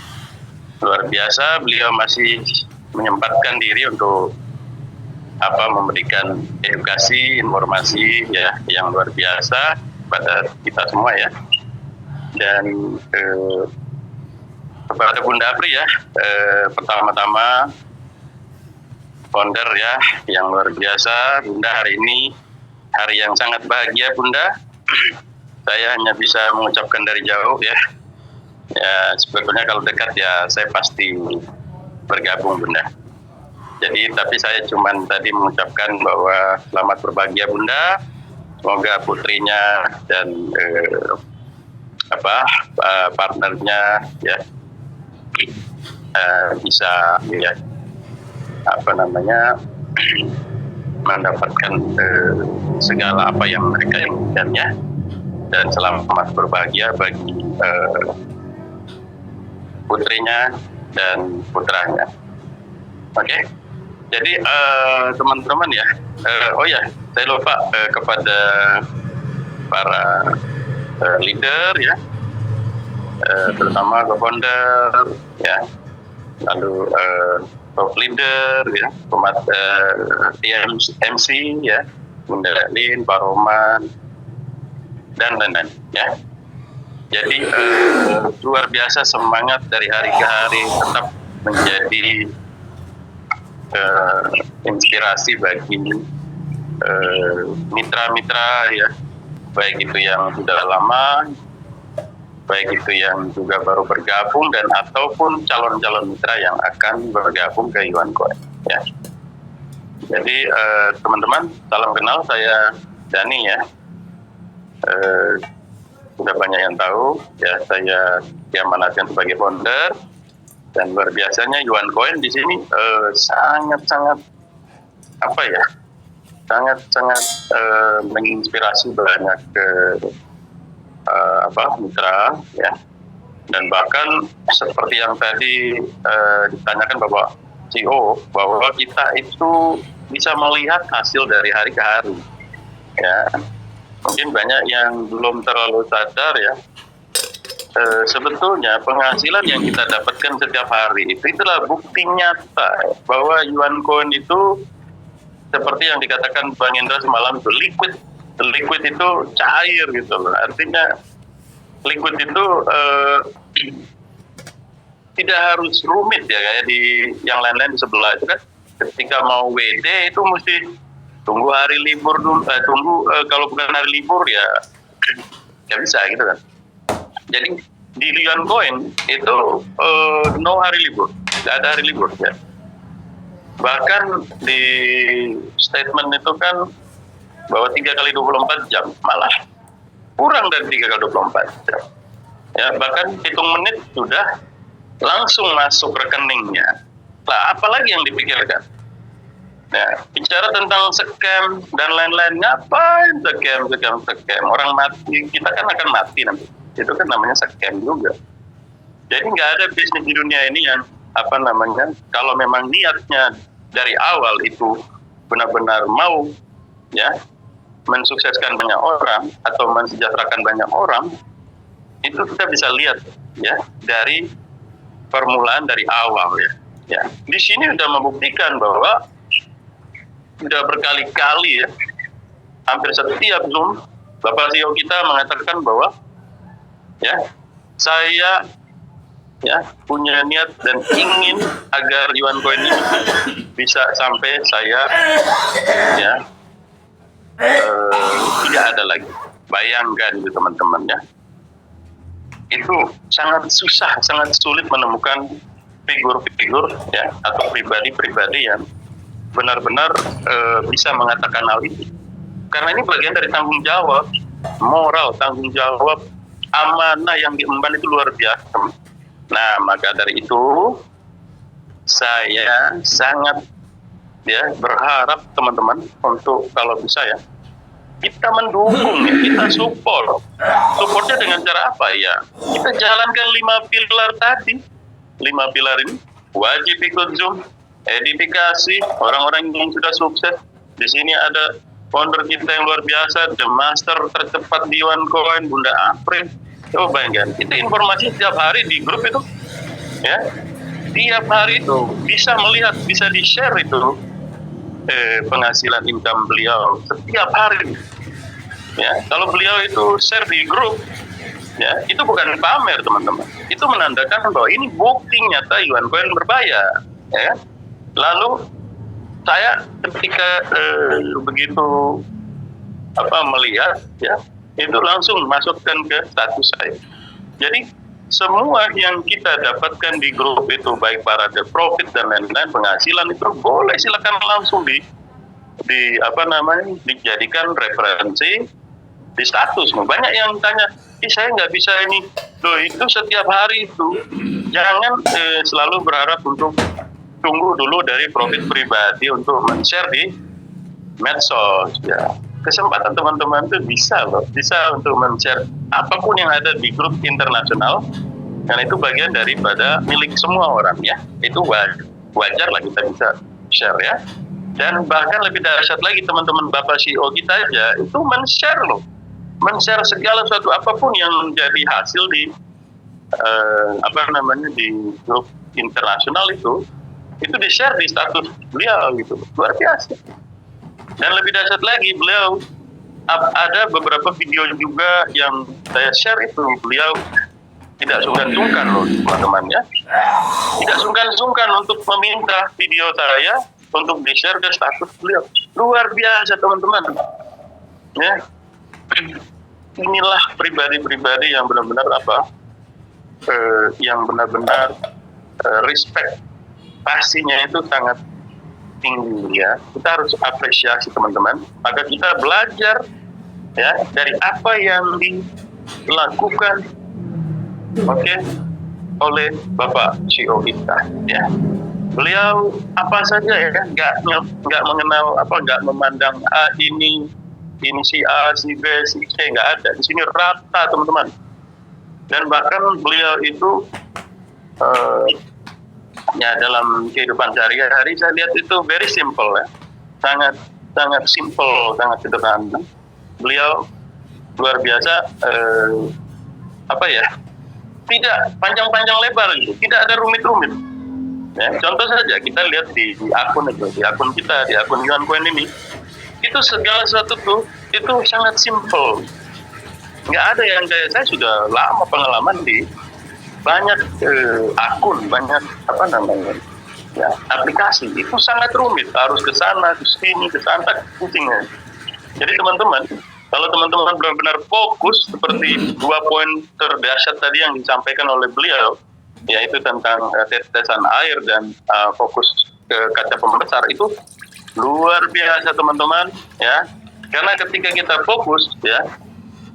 E: luar biasa beliau masih menyempatkan diri untuk memberikan edukasi, informasi ya yang luar biasa pada kita semua ya. Dan kepada Bunda Apri ya, pertama-tama founder ya yang luar biasa. Bunda, hari ini hari yang sangat bahagia Bunda. Saya hanya bisa mengucapkan dari jauh ya. Ya sebetulnya kalau dekat ya saya pasti bergabung Bunda. Jadi tapi saya cuman tadi mengucapkan bahwa selamat berbahagia Bunda. Semoga putrinya dan partnernya ya bisa ya mendapatkan segala apa yang mereka inginkannya, dan selamat berbahagia bagi putrinya dan putranya. Oke, jadi teman-teman ya, oh ya, saya lupa kepada para leader ya, terutama co-founder ya, lalu top leader ya, MC ya, Bunda Lin, Pak Roman, dan lain-lain ya. Jadi luar biasa semangat dari hari ke hari, tetap menjadi inspirasi bagi mitra-mitra ya, baik itu yang sudah lama, baik itu yang juga baru bergabung, dan ataupun calon-calon mitra yang akan bergabung ke Yuan Coin ya. Jadi teman-teman, salam kenal, saya Dani ya. Sudah banyak yang tahu ya, saya diamanatkan sebagai founder, dan luar biasanya Yuan Coin di sini sangat-sangat sangat-sangat menginspirasi banyak mitra ya, dan bahkan seperti yang tadi ditanyakan Bapak CEO, bahwa kita itu bisa melihat hasil dari hari ke hari ya. Mungkin banyak yang belum terlalu sadar ya, sebetulnya penghasilan yang kita dapatkan setiap hari itulah bukti nyata bahwa Yuan Coin itu seperti yang dikatakan Bang Indra semalam, itu liquid itu cair gitu loh. Artinya liquid itu tidak harus rumit ya, kayak di yang lain-lain di sebelah itu kan, ketika mau WD itu mesti tunggu hari libur dulu, kalau bukan hari libur ya nggak bisa gitu kan. Jadi di Yuan Coin itu no hari libur, nggak ada hari libur ya. Bahkan di statement itu kan bahwa 3 kali 24 jam, malah kurang dari 3 kali 24 jam ya, bahkan hitung menit sudah langsung masuk rekeningnya. Lah apalagi yang dipikirkan? Nah, bicara tentang scam dan lain-lain, ngapain scam? Orang mati, kita kan akan mati nanti. Itu kan namanya scam juga. Jadi nggak ada bisnis di dunia ini yang kalau memang niatnya dari awal itu benar-benar mau ya mensukseskan banyak orang atau mensejahterakan banyak orang, itu kita bisa lihat ya dari permulaan dari awal ya. Ya, di sini sudah membuktikan bahwa sudah berkali-kali ya, hampir setiap Zoom Bapak CEO kita mengatakan bahwa ya, saya ya punya niat dan ingin agar Yuan Coin ini bisa sampai saya ya tidak ada lagi. Bayangkan itu teman-teman ya, itu sangat susah, sangat sulit menemukan figur-figur ya atau pribadi-pribadi yang benar-benar bisa mengatakan hal ini, karena ini bagian dari tanggung jawab moral, tanggung jawab amanah yang diemban itu luar biasa. Nah, maka dari itu saya sangat ya berharap teman-teman untuk kalau bisa ya kita mendukung, kita supportnya dengan cara apa ya? Kita jalankan 5 pilar tadi, 5 pilar ini wajib ikut Zoom, edifikasi orang-orang yang sudah sukses. Di sini ada founder kita yang luar biasa, the master tercepat di Yuan Coin, Bunda April. Coba bayangkan, itu informasi setiap hari di grup itu, ya, tiap hari itu bisa melihat, bisa di-share itu penghasilan income beliau setiap hari. Ya, kalau beliau itu share di grup, ya, itu bukan pamer teman-teman. Itu menandakan bahwa ini bukti nyata Yuan Coin berbayar. Ya. Lalu saya ketika begitu melihat, ya, itu langsung masukkan ke status saya. Jadi semua yang kita dapatkan di grup itu, baik para the profit dan lain-lain, penghasilan itu boleh silakan langsung dijadikan referensi di status. Banyak yang tanya, saya nggak bisa ini. Loh, itu setiap hari itu. Jangan selalu berharap untuk tunggu dulu dari profit pribadi untuk men-share di medsos. Ya. Kesempatan teman-teman itu bisa loh, bisa untuk men-share apapun yang ada di grup internasional, karena itu bagian daripada milik semua orang ya. Itu wajar lah kita bisa share ya. Dan bahkan lebih dahsyat lagi teman-teman Bapak CEO kita aja itu men-share loh, men-share segala sesuatu apapun yang menjadi hasil di di grup internasional itu di-share di status beliau gitu, luar biasa. Dan lebih dahsyat lagi, beliau ada beberapa video juga yang saya share itu, beliau tidak sungkan-sungkan loh teman-teman ya, tidak sungkan-sungkan untuk meminta video saya untuk di-share ke status beliau. Luar biasa teman-teman ya. Inilah pribadi-pribadi yang benar-benar yang benar-benar respect pastinya itu sangat tinggi ya. Kita harus apresiasi teman-teman. Maka kita belajar ya dari apa yang dilakukan oleh Bapak CEO kita ya. Beliau apa saja ya, nggak mengenal nggak memandang ini si A, si B, si C, nggak ada. Di sini rata teman-teman. Dan bahkan beliau itu ya dalam kehidupan sehari-hari saya lihat itu very simple ya, sangat simple, sangat sederhana. Beliau luar biasa tidak panjang-panjang lebar gitu, tidak ada rumit-rumit. Ya, contoh saja kita lihat di akun kita, di akun Yuan Coin ini, itu segala sesuatu tuh itu sangat simple. Nggak ada yang kayak saya sudah lama pengalaman di banyak akun, banyak aplikasi itu sangat rumit, harus ke sana, ke sini, ke sana, pusingnya. Jadi teman-teman, kalau teman-teman benar-benar fokus seperti 2 poin terdahsyat tadi yang disampaikan oleh beliau, yaitu tentang tetesan air dan fokus ke kaca pembesar, itu luar biasa teman-teman ya. Karena ketika kita fokus ya,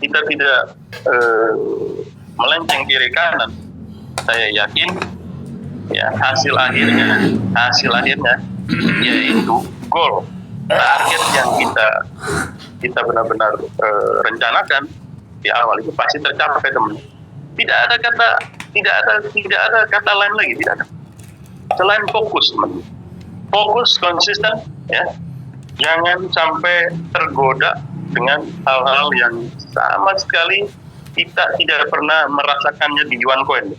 E: kita tidak melenceng kiri kanan, saya yakin ya hasil akhirnya yaitu goal, target yang kita benar-benar rencanakan di awal itu pasti tercapai teman. Tidak ada kata lain lagi, tidak ada selain fokus teman. Fokus, konsisten ya, jangan sampai tergoda dengan hal-hal yang sama sekali kita tidak pernah merasakannya di Yuan Coin.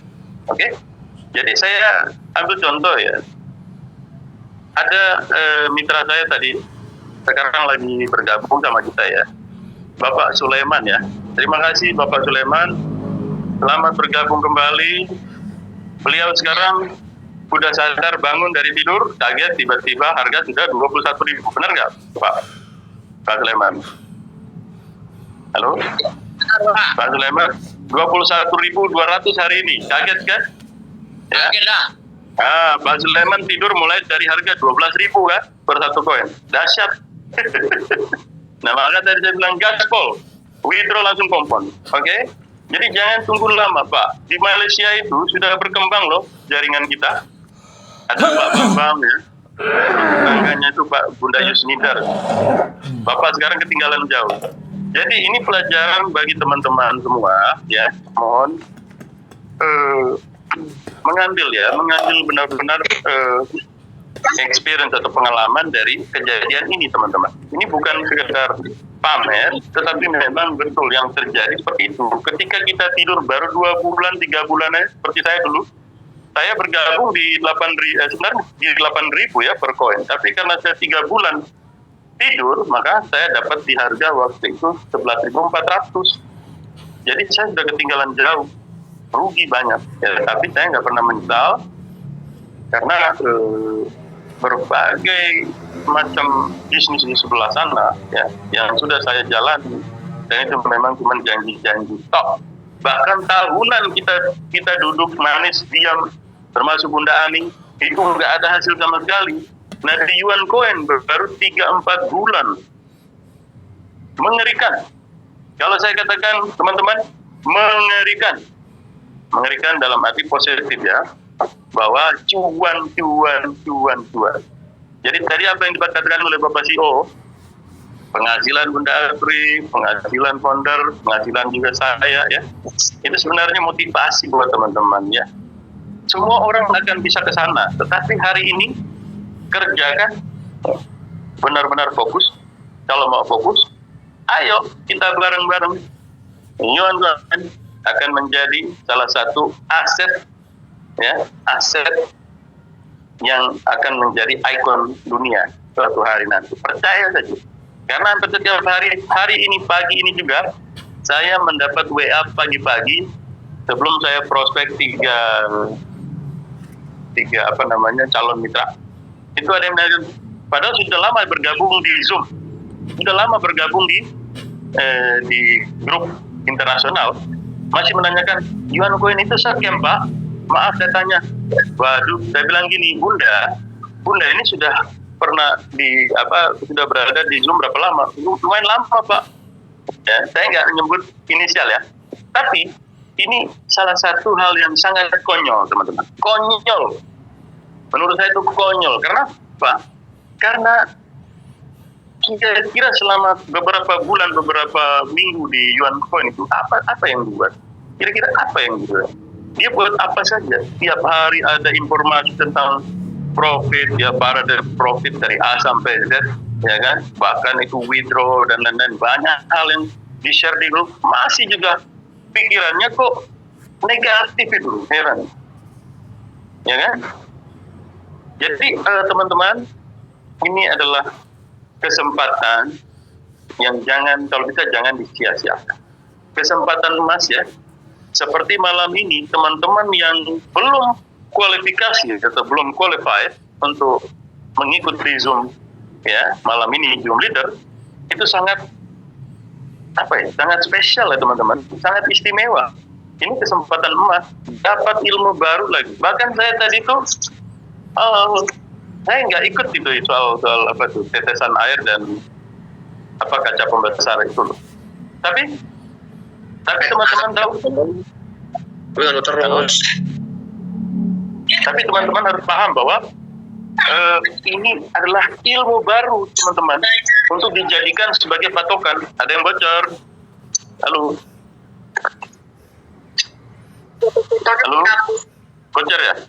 E: Oke? Jadi saya ambil contoh ya. Ada mitra saya tadi sekarang lagi bergabung sama kita ya, Bapak Sulaiman ya. Terima kasih Bapak Sulaiman, selamat bergabung kembali. Beliau sekarang sudah sadar bangun dari tidur, kaget tiba-tiba harga sudah 21.000. Benar nggak Pak Sulaiman? Halo? Pak Sulaiman, 21.200 hari ini, kaget kan? Ya.
C: Kaget dah.
E: Pak Sulaiman tidur mulai dari harga 12.000 kan per satu koin. Dahsyat. Nah, maka tadi saya bilang gaspol, withdraw langsung kompon. Oke? Jadi jangan tunggu lama, Pak. Di Malaysia itu sudah berkembang loh jaringan kita. Ada Pak Bambang ya. Tetangganya itu Pak Bunda Yusnidar. Bapak sekarang ketinggalan jauh. Jadi ini pelajaran bagi teman-teman semua ya. Mohon mengambil benar-benar experience atau pengalaman dari kejadian ini teman-teman. Ini bukan sekedar pamer, tetapi memang betul yang terjadi seperti itu. Ketika kita tidur baru 2 bulan, 3 bulan seperti saya dulu, saya bergabung di 8.000 ya per koin. Tapi karena saya 3 bulan tidur, maka saya dapat di harga waktu itu 11.400. Jadi saya sudah ketinggalan jauh, rugi banyak. Ya, tapi saya nggak pernah menyesal karena berbagai macam bisnis di sebelah sana ya yang sudah saya jalani, dan itu memang cuma janji-janji tok. Bahkan tahunan kita duduk manis diam, termasuk Bunda Ani, itu nggak ada hasil sama sekali. Nah di Yuan Coin baru 3-4 bulan, mengerikan Kalau saya katakan teman-teman, mengerikan dalam arti positif ya, bahwa cuan. Jadi tadi apa yang dikatakan oleh Bapak CEO, penghasilan Bunda Apri, penghasilan founder, penghasilan juga saya ya, itu sebenarnya motivasi buat teman-teman ya. Semua orang akan bisa ke sana, tetapi hari ini kerjakan benar-benar fokus. Kalau mau fokus, ayo kita bareng-bareng. Yuan akan menjadi salah satu aset ya, aset yang akan menjadi ikon dunia suatu hari nanti. Percaya saja. Karena setiap hari ini, pagi ini juga saya mendapat WA pagi-pagi sebelum saya prospek tiga calon mitra. Itu ada yang menanyakan, padahal sudah lama bergabung di Zoom, sudah lama bergabung di grup internasional, masih menanyakan, Yuan Coin itu scam Pak? Maaf saya tanya. Waduh, saya bilang gini, Bunda ini sudah pernah sudah berada di Zoom berapa lama? Lumayan lama Pak. Ya, saya nggak menyebut inisial ya. Tapi ini salah satu hal yang sangat konyol teman-teman. Konyol. Menurut saya itu konyol. Karena apa? Karena kira-kira selama beberapa bulan, beberapa minggu di Yuan Coin itu apa yang dibuat? Kira-kira apa yang dibuat? Dia buat apa saja? Tiap hari ada informasi tentang profit, ya ada profit dari A sampai Z, ya kan? Bahkan itu withdraw dan lain-lain. Banyak hal yang di-share di grup. Masih juga pikirannya kok negatif itu, heran. Ya kan? Jadi teman-teman, ini adalah kesempatan yang kalau bisa jangan disia-siakan. Kesempatan emas ya. Seperti malam ini, teman-teman yang belum kualifikasi atau belum qualified untuk mengikuti Zoom ya, malam ini Zoom Leader, itu sangat sangat spesial ya teman-teman, sangat istimewa. Ini kesempatan emas, dapat ilmu baru lagi. Bahkan saya tadi tuh saya nggak ikut itu soal tetesan air dan kaca pembesar itu loh. Tapi teman-teman tahu, tapi teman-teman harus paham bahwa ini adalah ilmu baru teman-teman untuk dijadikan sebagai patokan. Ada yang bocor. Halo, bocor ya?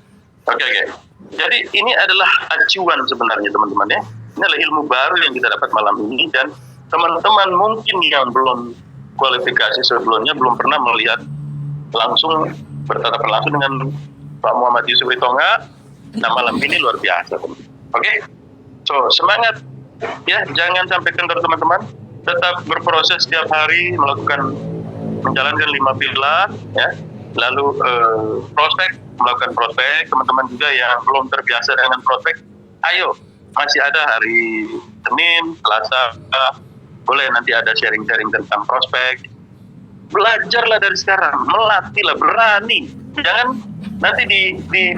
E: Oke. Jadi ini adalah acuan sebenarnya teman-teman ya. Ini adalah ilmu baru yang kita dapat malam ini, dan teman-teman mungkin yang belum kualifikasi sebelumnya, belum pernah melihat langsung, bertatapan langsung dengan Pak Muhammad Yusuf Ritonga. Nah malam ini luar biasa teman-teman. Oke, so semangat ya, jangan sampai kendor teman-teman. Tetap berproses setiap hari, menjalankan 5 pilar ya. Lalu melakukan prospek. Teman-teman juga yang belum terbiasa dengan prospek, ayo, masih ada hari Senin, Selasa, boleh nanti ada sharing-sharing tentang prospek. Belajarlah dari sekarang, melatihlah, berani. Jangan nanti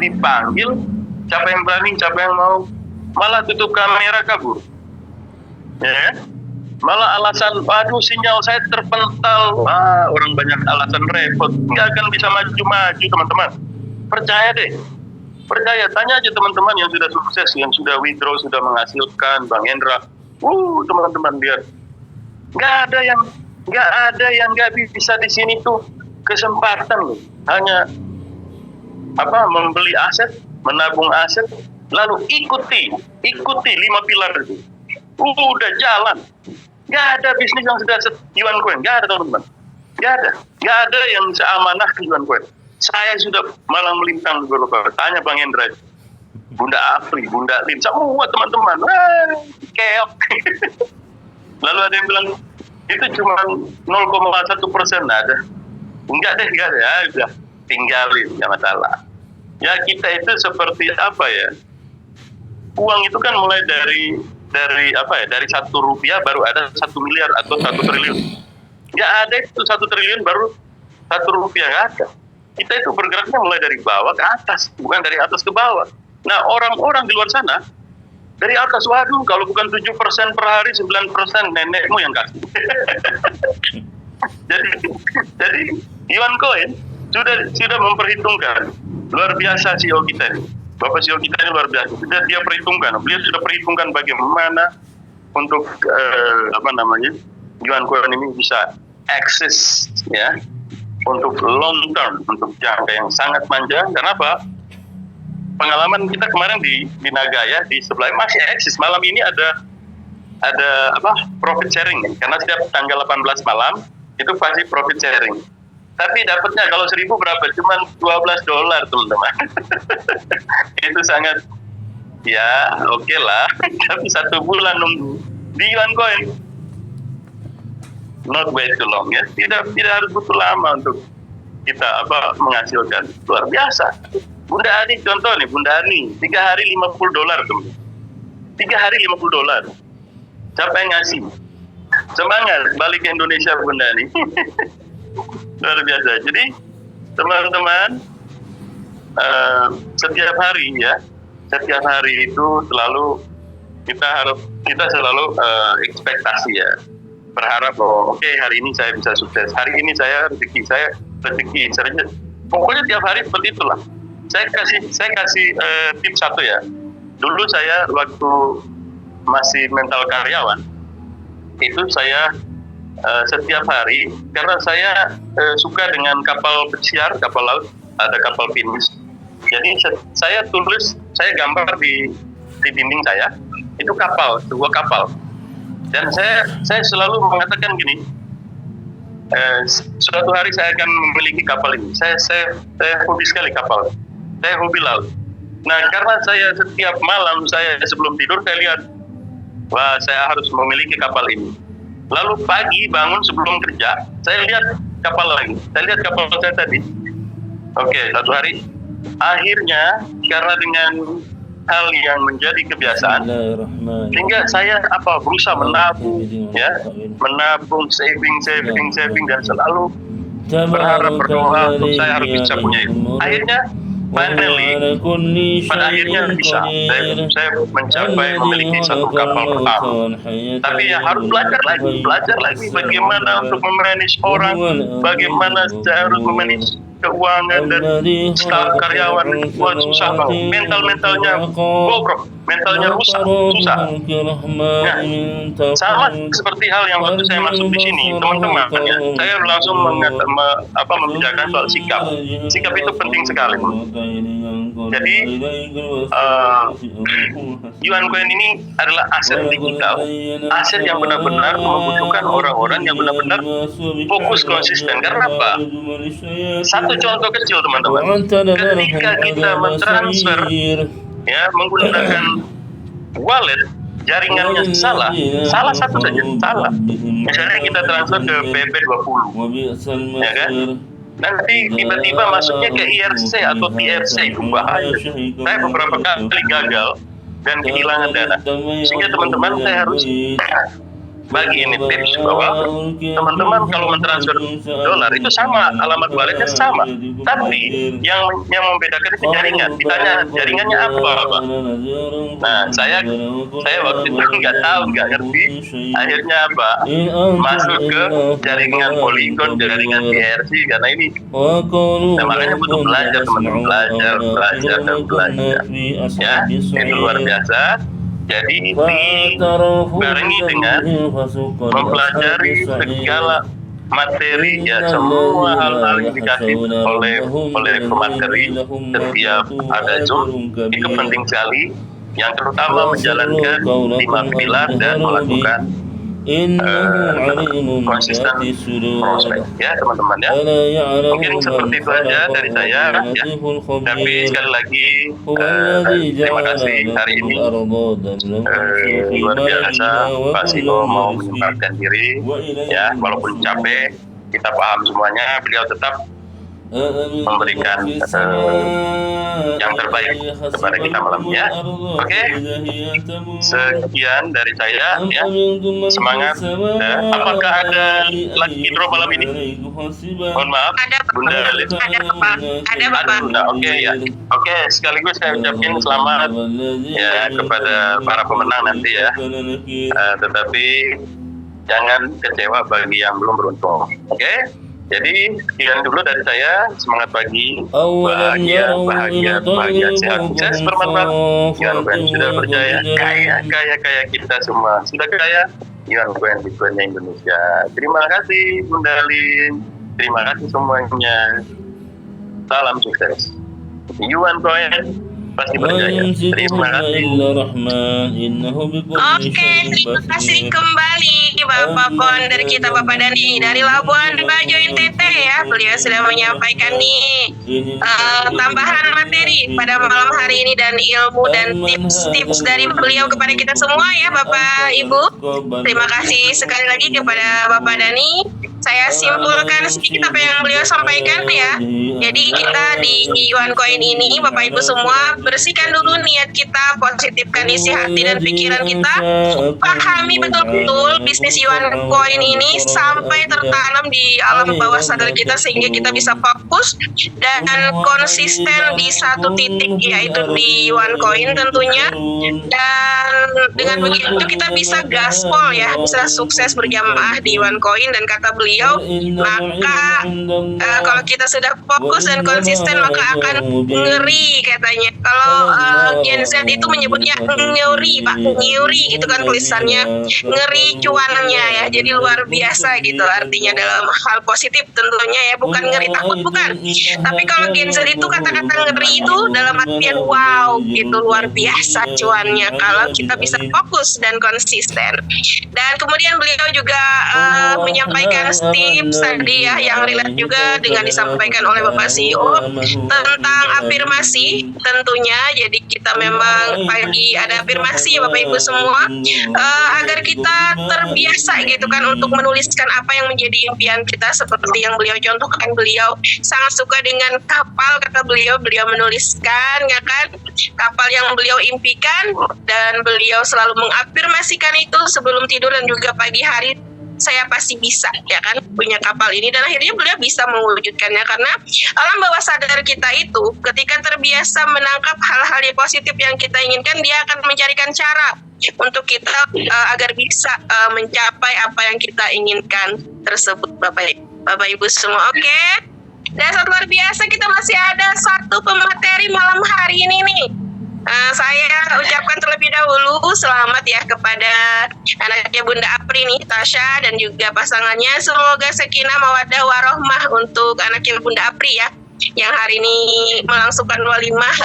E: dipanggil, siapa yang berani, siapa yang mau, malah tutup kamera kabur. Ya, malah alasan, aduh sinyal saya terpental. Orang banyak alasan, repot, nggak akan bisa maju-maju teman-teman. Percaya deh, tanya aja teman-teman yang sudah sukses, yang sudah withdraw, sudah menghasilkan, Bang Hendra. Teman-teman lihat, nggak ada yang nggak bisa di sini tuh kesempatan loh. Hanya membeli aset, menabung aset, lalu ikuti 5 pilar itu. Udah jalan. Nggak ada bisnis yang sudah Yuan Coin, nggak ada teman-teman. Nggak ada yang seamanah ke Yuan Coin. Saya sudah malang melintang dulu, tanya Bang Hendra, Bunda Afri, Bunda Lin, semua teman-teman, keok. Lalu ada yang bilang, itu cuma 0,1%, ada. Enggak deh, ya udah, tinggalin, nggak masalah. Ya kita itu seperti apa ya, uang itu kan mulai dari dari 1 rupiah baru ada 1 miliar atau 1 triliun. Nggak ada itu 1 triliun baru 1 rupiah, nggak ada. Kita itu bergeraknya mulai dari bawah ke atas, bukan dari atas ke bawah. Nah orang-orang di luar sana dari atas, waduh kalau bukan 7% per hari, 9% nenekmu yang kasih. jadi Yuan Coin sudah memperhitungkan. Luar biasa CEO kita ini. Bapak CEO kita ini luar biasa. Sudah dia perhitungkan. Beliau sudah perhitungkan bagaimana untuk Yuan Coin ini bisa eksis ya untuk long term, untuk jangka yang sangat panjang. Kenapa? Pengalaman kita kemarin di Nagaya di sebelah masih eksis. Malam ini ada profit sharing karena setiap tanggal 18 malam itu pasti profit sharing. Tapi dapatnya kalau 1.000 berapa? Cuma $12 teman-teman. Itu sangat ya oke lah. Tapi 1 bulan nunggu di Yuan Coin. Not way too long ya. Tidak harus butuh lama untuk kita menghasilkan. Luar biasa. Bunda Ani contoh nih, Bunda Ani 3 hari $50 teman. 3 hari $50. Siapa yang ngasih? Semangat balik ke Indonesia Bunda Ani. Luar biasa. Jadi teman-teman setiap hari itu selalu kita selalu ekspektasi ya, berharap bahwa oke, hari ini saya bisa sukses, hari ini saya rezeki pokoknya tiap hari seperti itulah. Saya kasih tips satu ya. Dulu saya waktu masih mental karyawan itu saya setiap hari, karena saya suka dengan kapal pesiar, kapal laut, ada kapal pinus. Jadi saya gambar di dinding saya, itu sebuah kapal. Dan saya selalu mengatakan gini, suatu hari saya akan memiliki kapal ini. Saya hobi sekali kapal, saya hobi laut. Nah, karena saya setiap malam saya sebelum tidur saya lihat, wah saya harus memiliki kapal ini. Lalu pagi bangun sebelum kerja, saya lihat kapal lagi. Saya lihat kapal saya tadi. Oke, satu hari. Akhirnya, karena dengan hal yang menjadi kebiasaan, sehingga saya berusaha menabung, ya, menabung, saving, dan selalu berharap berdoa untuk saya harus bisa punya itu. Akhirnya, pada akhirnya bisa saya mencapai memiliki satu kapal pertama. Tapi ya harus belajar lagi bagaimana untuk memanage orang, bagaimana saya harus memanage keuangan dan staf karyawan. Wah, susah banget. Mentalnya bobrok, mentalnya rusak, susah. Nah, sama seperti hal yang waktu saya masuk di sini, teman-teman, ya, saya langsung membicarakan soal sikap. Sikap itu penting sekali. Jadi Yuan Coin ini adalah aset digital, aset yang benar-benar membutuhkan orang-orang yang benar-benar fokus konsisten. Karena apa? Satu contoh kecil teman-teman, ketika kita mentransfer ya menggunakan wallet, jaringannya salah satu saja salah. Misalnya kita transfer ke BP20, ya kan? Nanti tiba-tiba masuknya ke IRC atau TRC, itu bahaya. Saya beberapa kali gagal dan kehilangan dana. Sehingga teman-teman saya harus bagi ini tips bahwa teman-teman kalau mentransfer dolar itu sama, alamat walletnya sama, tapi yang membedakan itu jaringan. Ditanya jaringannya apa? Nah, saya waktu itu nggak ngerti. Akhirnya masuk ke jaringan Polygon, jaringan TRC, karena ini makanya butuh belajar teman-teman, belajar ya, itu luar biasa. Jadi dibarengi dengan mempelajari segala materi, ya semua hal-hal yang dikasih oleh pemateri setiap ada Zoom itu penting sekali. Yang terutama menjalankan 5 pilar dan melakukan konsisten prospek, ya teman-teman ya. Mungkin seperti itu aja dari saya ya. Tapi sekali lagi terima kasih hari ini luar biasa Pak Sino mau menyempatkan diri ya, walaupun capek, kita paham semuanya. Beliau tetap memberikan yang terbaik kepada kita malam ya. Oke, sekian dari saya ya. Semangat. Apakah ada lagi draw malam ini? Mohon maaf, Bunda Lita.
A: Ada Bapak.
E: Oke ya. Oke, sekaligus saya ucapkan selamat ya kepada para pemenang nanti ya. Tetapi jangan kecewa bagi yang belum beruntung. Oke? Jadi sekian dulu dari saya. Semangat pagi, bahagia, sehat, sukses, bermanfaat. Iwan Koen sudah berjaya, kaya kita semua sudah kaya. Iwan Koen Bitcoinnya Indonesia. Terima kasih Bunda Lin, terima kasih semuanya. Salam sukses. Iwan Koen pasti berjaya. Terima kasih.
A: Oke, terima kasih kembali Bapak Founder kita Bapak Dani dari Labuan Bajo NTT ya. Beliau sudah menyampaikan nih tambahan materi pada malam hari ini dan ilmu dan tips-tips dari beliau kepada kita semua ya Bapak Ibu. Terima kasih sekali lagi kepada Bapak Dani. Saya simpulkan sedikit apa yang beliau sampaikan ya. Jadi kita di Iwan Koin ini Bapak Ibu semua bersihkan dulu niat kita, positifkan isi hati dan pikiran kita, pahami betul-betul bisnis Iwan Koin ini sampai tertanam di alam bawah sadar kita sehingga kita bisa fokus dan konsisten di satu titik yaitu di Iwan Koin tentunya. Dan dengan begitu kita bisa gaspol ya, bisa sukses berjamaah di Iwan Koin. Dan kata beliau, maka kalau kita sudah fokus dan konsisten maka akan ngeri katanya. Kalau Gen Z itu menyebutnya ngeri Pak, ngeri gitu kan tulisannya, ngeri cuannya ya. Jadi luar biasa gitu artinya dalam hal positif tentunya ya, bukan ngeri takut bukan. Tapi kalau Gen Z itu kata-kata ngeri itu dalam artian wow gitu, luar biasa cuannya kalau kita bisa fokus dan konsisten. Dan kemudian beliau juga menyampaikan tips tadi ya yang relate juga dengan disampaikan oleh Bapak CEO tentang afirmasi tentunya. Jadi kita memang pagi ada afirmasi ya Bapak Ibu semua, agar kita terbiasa gitu kan untuk menuliskan apa yang menjadi impian kita. Seperti yang beliau contohkan, beliau sangat suka dengan kapal, kata beliau menuliskan ya kan kapal yang beliau impikan, dan beliau selalu mengafirmasikan itu sebelum tidur dan juga pagi hari. Saya pasti bisa ya kan punya kapal ini, dan akhirnya beliau bisa mewujudkannya karena alam bawah sadar kita itu ketika terbiasa menangkap hal-hal yang positif yang kita inginkan, dia akan mencarikan cara untuk kita agar bisa mencapai apa yang kita inginkan tersebut Bapak Ibu semua. Oke. Dan luar biasa kita masih ada satu pemateri malam hari ini nih. Saya ucapkan terlebih dahulu selamat ya kepada anaknya Bunda Apri nih, Tasya, dan juga pasangannya. Semoga sakinah mawaddah warohmah untuk anaknya Bunda Apri ya, yang hari ini melangsungkan walimah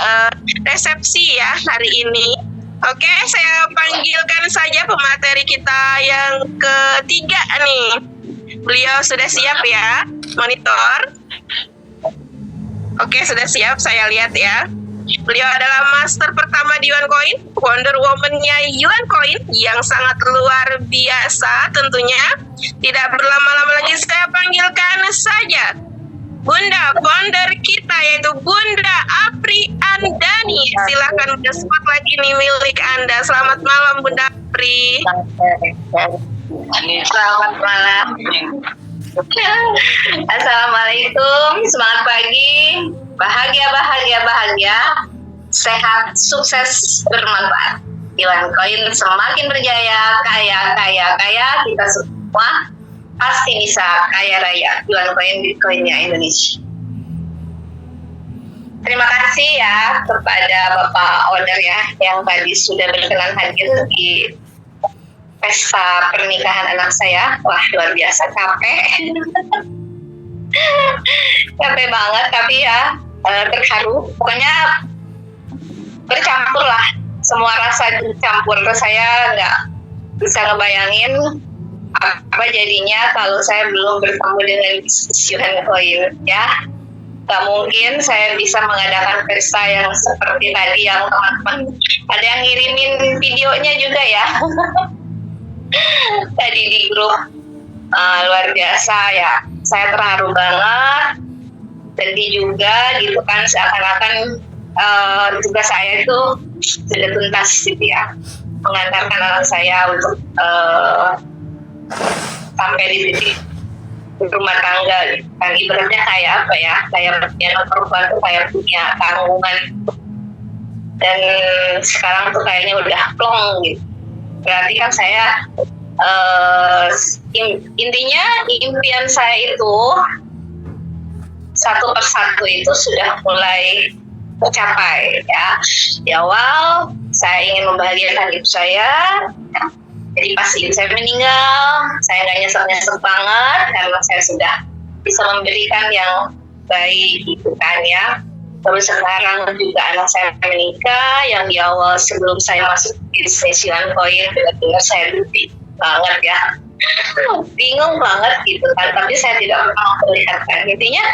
A: resepsi ya hari ini. Oke, saya panggilkan saja pemateri kita yang ketiga nih. Beliau sudah siap ya, monitor. Oke, sudah siap, saya lihat ya. Beliau adalah master pertama di Iwan Koin, Wonder Woman-nya Iwan Koin yang sangat luar biasa tentunya. Tidak berlama-lama lagi saya panggilkan saja Bunda founder kita yaitu Bunda Apri Andani. Silahkan Bunda, spotlight ini milik Anda. Selamat malam Bunda Apri.
B: Selamat malam. Assalamualaikum, semangat pagi, bahagia, sehat, sukses, bermanfaat. Iwan Koin semakin berjaya, kaya, kita semua pasti bisa kaya raya. Iwan Koin Bitcoinnya Indonesia. Terima kasih ya kepada Bapak Owner ya yang tadi sudah berkenan hadir di pesta pernikahan anak saya. Wah, luar biasa, capek. Capek banget, tapi ya terharu. Pokoknya bercampur lah. Semua rasa bercampur. Saya nggak bisa ngebayangin apa jadinya kalau saya belum bertemu dengan bisnis Iwan Koin ya. Gak mungkin saya bisa mengadakan pesta yang seperti tadi yang teman-teman ada yang ngirimin videonya juga ya. Tadi di grup luar biasa ya, saya terharu banget. Sedih juga gitu kan, seakan-akan tugas saya itu sudah tuntas gitu ya, mengantarkan anak saya untuk sampai di titik rumah tangga gitu. Kan ibaratnya kayak apa ya, kayak anak perempuan tuh kayak punya tanggungan, dan sekarang tuh kayaknya udah plong gitu. Berarti kan saya Intinya impian saya itu satu persatu itu sudah mulai tercapai ya. Di awal saya ingin membahagiakan ibu saya ya. Jadi pas ibu saya meninggal, saya nggak nyesek banget karena saya sudah bisa memberikan yang baik gitu kan ya. Terus sekarang juga anak saya menikah, yang di awal sebelum saya masuk bisnis Yuan Koin benar-benar saya lebih banget ya, bingung banget gitu kan, tapi saya tidak pernah memperlihatkan. Intinya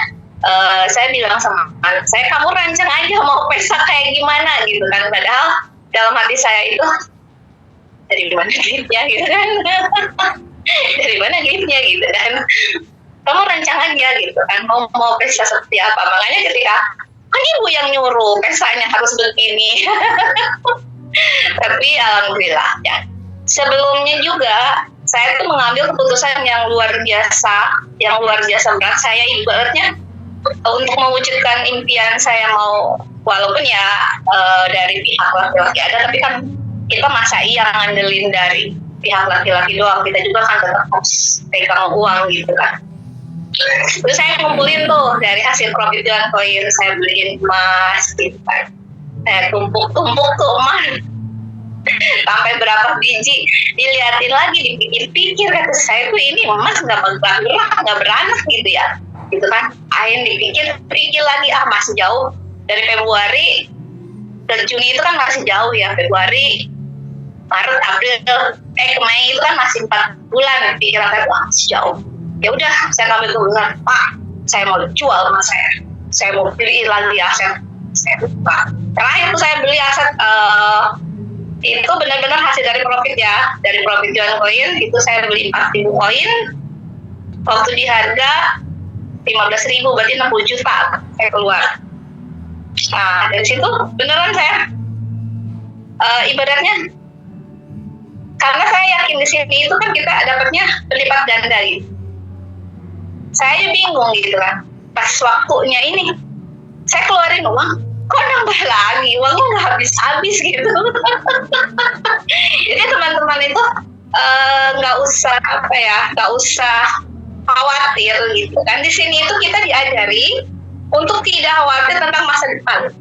B: saya bilang sama anak saya, kamu rancang aja mau pesta kayak gimana gitu kan, padahal dalam hati saya itu dari mana duitnya gitu kan dari mana duitnya gitu kan, kamu rancang aja gitu kan, mau pesta seperti apa. Makanya ketika kan ibu yang nyuruh pestanya harus begini tapi alhamdulillah ya, sebelumnya juga saya tuh mengambil keputusan yang luar biasa berat. Saya ibaratnya untuk mewujudkan impian saya mau, walaupun ya dari pihak laki-laki ada, tapi kan kita masa iya ngandelin dari pihak laki-laki doang, kita juga kan tetap harus pegang uang gitu kan. Terus saya ngumpulin tuh dari hasil profit Yuan Koin, saya beliin emas gitu kan, saya tumpuk-tumpuk tuh emas sampai berapa biji, dilihatin lagi, dipikir-pikir, kata saya tuh ini emas nggak beranak gitu ya, gitu kan. Ain dipikir lagi, masih jauh dari Februari ke Juni itu kan masih jauh ya, Februari, Maret, April, ke Mei itu kan masih 4 bulan, pikiran saya masih jauh. Ya udah, saya ngambil keputusan, Pak, saya mau jual emas saya mau beli lagi aset, saya lupa. Terakhir itu saya beli aset itu benar-benar hasil dari profit ya, dari profit Yuan Koin itu saya beli 4.000 koin waktu di harga 15.000, berarti 60 juta saya keluar. Nah dari situ beneran saya ibaratnya, karena saya yakin di sini itu kan kita dapatnya berlipat ganda gitu. Saya bingung gitu kan, pas waktunya ini saya keluarin uang, kok nambah lagi, uangnya nggak habis-habis gitu. Jadi teman-teman itu nggak usah khawatir gitu kan. Di sini itu kita diajari untuk tidak khawatir tentang masa depan.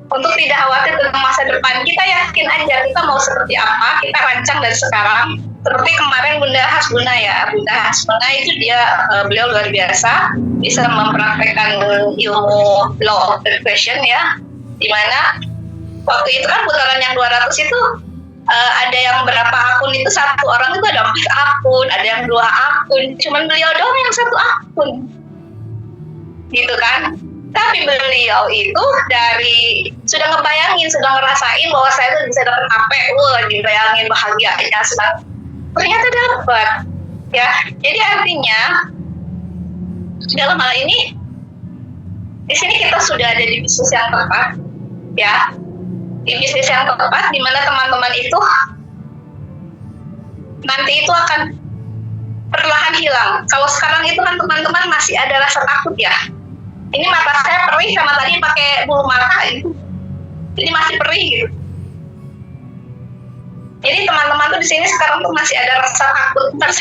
B: Untuk tidak khawatir tentang masa depan, kita yakin aja kita mau seperti apa, kita rancang dari sekarang. Seperti kemarin Bunda Hasbuna ya, Bunda Hasbuna itu beliau luar biasa, bisa mempraktekkan ilmu law of attraction ya, dimana waktu itu kan putaran yang 200 itu ada yang berapa akun itu, satu orang itu ada 4 akun, ada yang 2 akun, cuman beliau doang yang 1 akun gitu kan. Tapi beliau itu dari sudah ngebayangin, sudah ngerasain bahwa saya tuh bisa dapat HP, dibayangin bahagianya, ternyata dapat ya. Jadi artinya dalam hal ini di sini kita sudah ada di bisnis yang tepat ya, di bisnis yang tepat di mana teman-teman itu nanti itu akan perlahan hilang. Kalau sekarang itu kan teman-teman masih ada rasa takut ya. Ini mata saya perih sama tadi pakai bulu mata itu, jadi masih perih gitu. Jadi teman-teman tuh di sini sekarang tuh masih ada rasa takut. Ntar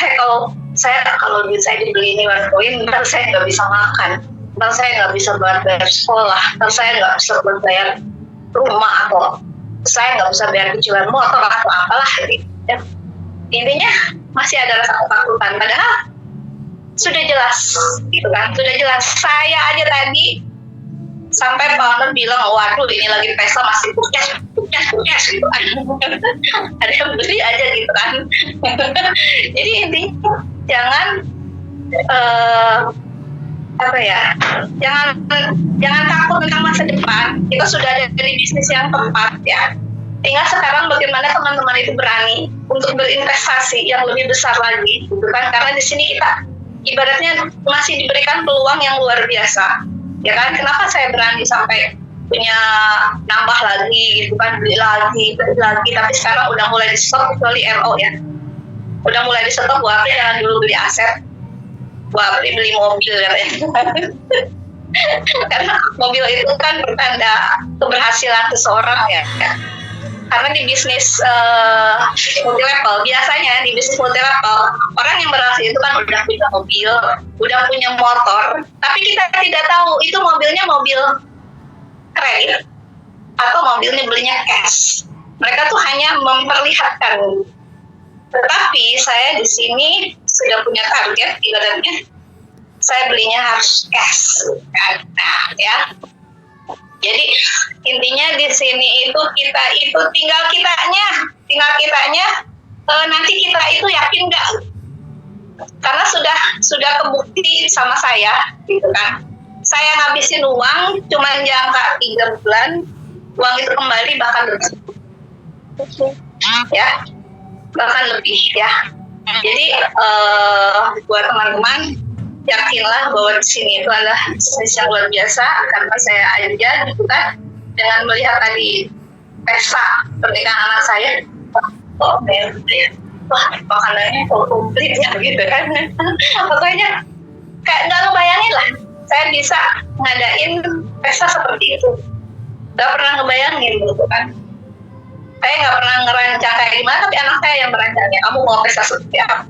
B: kalau duit saya dibeli ini Yuan Koin, ntar saya nggak bisa makan, ntar saya nggak bisa bayar sekolah, ntar saya nggak bisa bayar rumah, atau saya nggak bisa bayar cicilan motor atau apalah gitu. Ya. Intinya masih ada rasa ketakutan. Padahal sudah jelas gitu kan, sudah jelas. Saya aja tadi sampai Pak Owner bilang, waduh ini lagi pesta masih pukes gitu kan. Ada yang beli aja gitu kan. Jadi intinya jangan jangan takut tentang masa depan. Kita sudah ada di bisnis yang tepat ya. Tinggal sekarang bagaimana teman-teman itu berani untuk berinvestasi yang lebih besar lagi gitu kan. Karena di sini kita ibaratnya masih diberikan peluang yang luar biasa ya kan. Kenapa saya berani sampai punya nambah lagi gitu kan, beli lagi, tapi sekarang udah mulai di stop, kecuali RO ya, udah mulai di stop. Bu Apri jangan dulu beli aset, Bu Apri beli mobil ya. Karena mobil itu kan pertanda keberhasilan seseorang ya. Karena di bisnis multi level, biasanya di bisnis multi level, orang yang berhasil itu kan udah punya mobil, udah punya motor, tapi kita tidak tahu itu mobilnya mobil kredit atau mobilnya belinya cash. Mereka tuh hanya memperlihatkan. Tetapi saya di sini sudah punya target, ibaratnya saya belinya harus cash. Nah, ya. Jadi intinya di sini itu kita itu tinggal kitanya nanti kita itu yakin nggak? Karena sudah kebukti sama saya, gitu kan. Saya ngabisin uang cuma jangka 3 bulan, uang itu kembali bahkan lebih, ya, bahkan lebih ya. Jadi buat teman-teman, yakinlah bahwa di sini itu adalah bisnis yang luar biasa, karena saya aja gitu kan, dengan melihat tadi pesta pernikahan anak saya, wah makanannya komplit ya gitu kan. Pokoknya kayak nggak ngebayangin lah saya bisa ngadain pesta seperti itu, nggak pernah ngebayangin gitu kan. Saya nggak pernah ngerancang kayak gimana, tapi anak saya yang merancangnya. Kamu mau pesta seperti apa?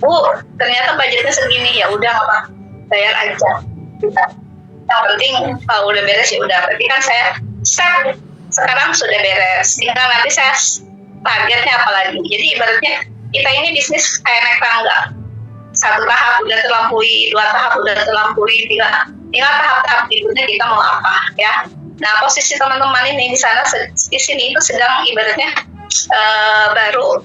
B: Bu, ternyata budgetnya segini, ya udah apa, bayar aja. Yang penting kalau udah beres ya udah. Berarti kan saya step sekarang sudah beres. Tinggal nanti saya targetnya apa lagi. Jadi ibaratnya kita ini bisnis kayak naik tangga. 1 tahap udah terlampaui, 2 tahap udah terlampaui, 3 tinggal tahap-tahap berikutnya kita mau apa ya. Nah, posisi teman-teman ini di sana di sini itu sedang ibaratnya baru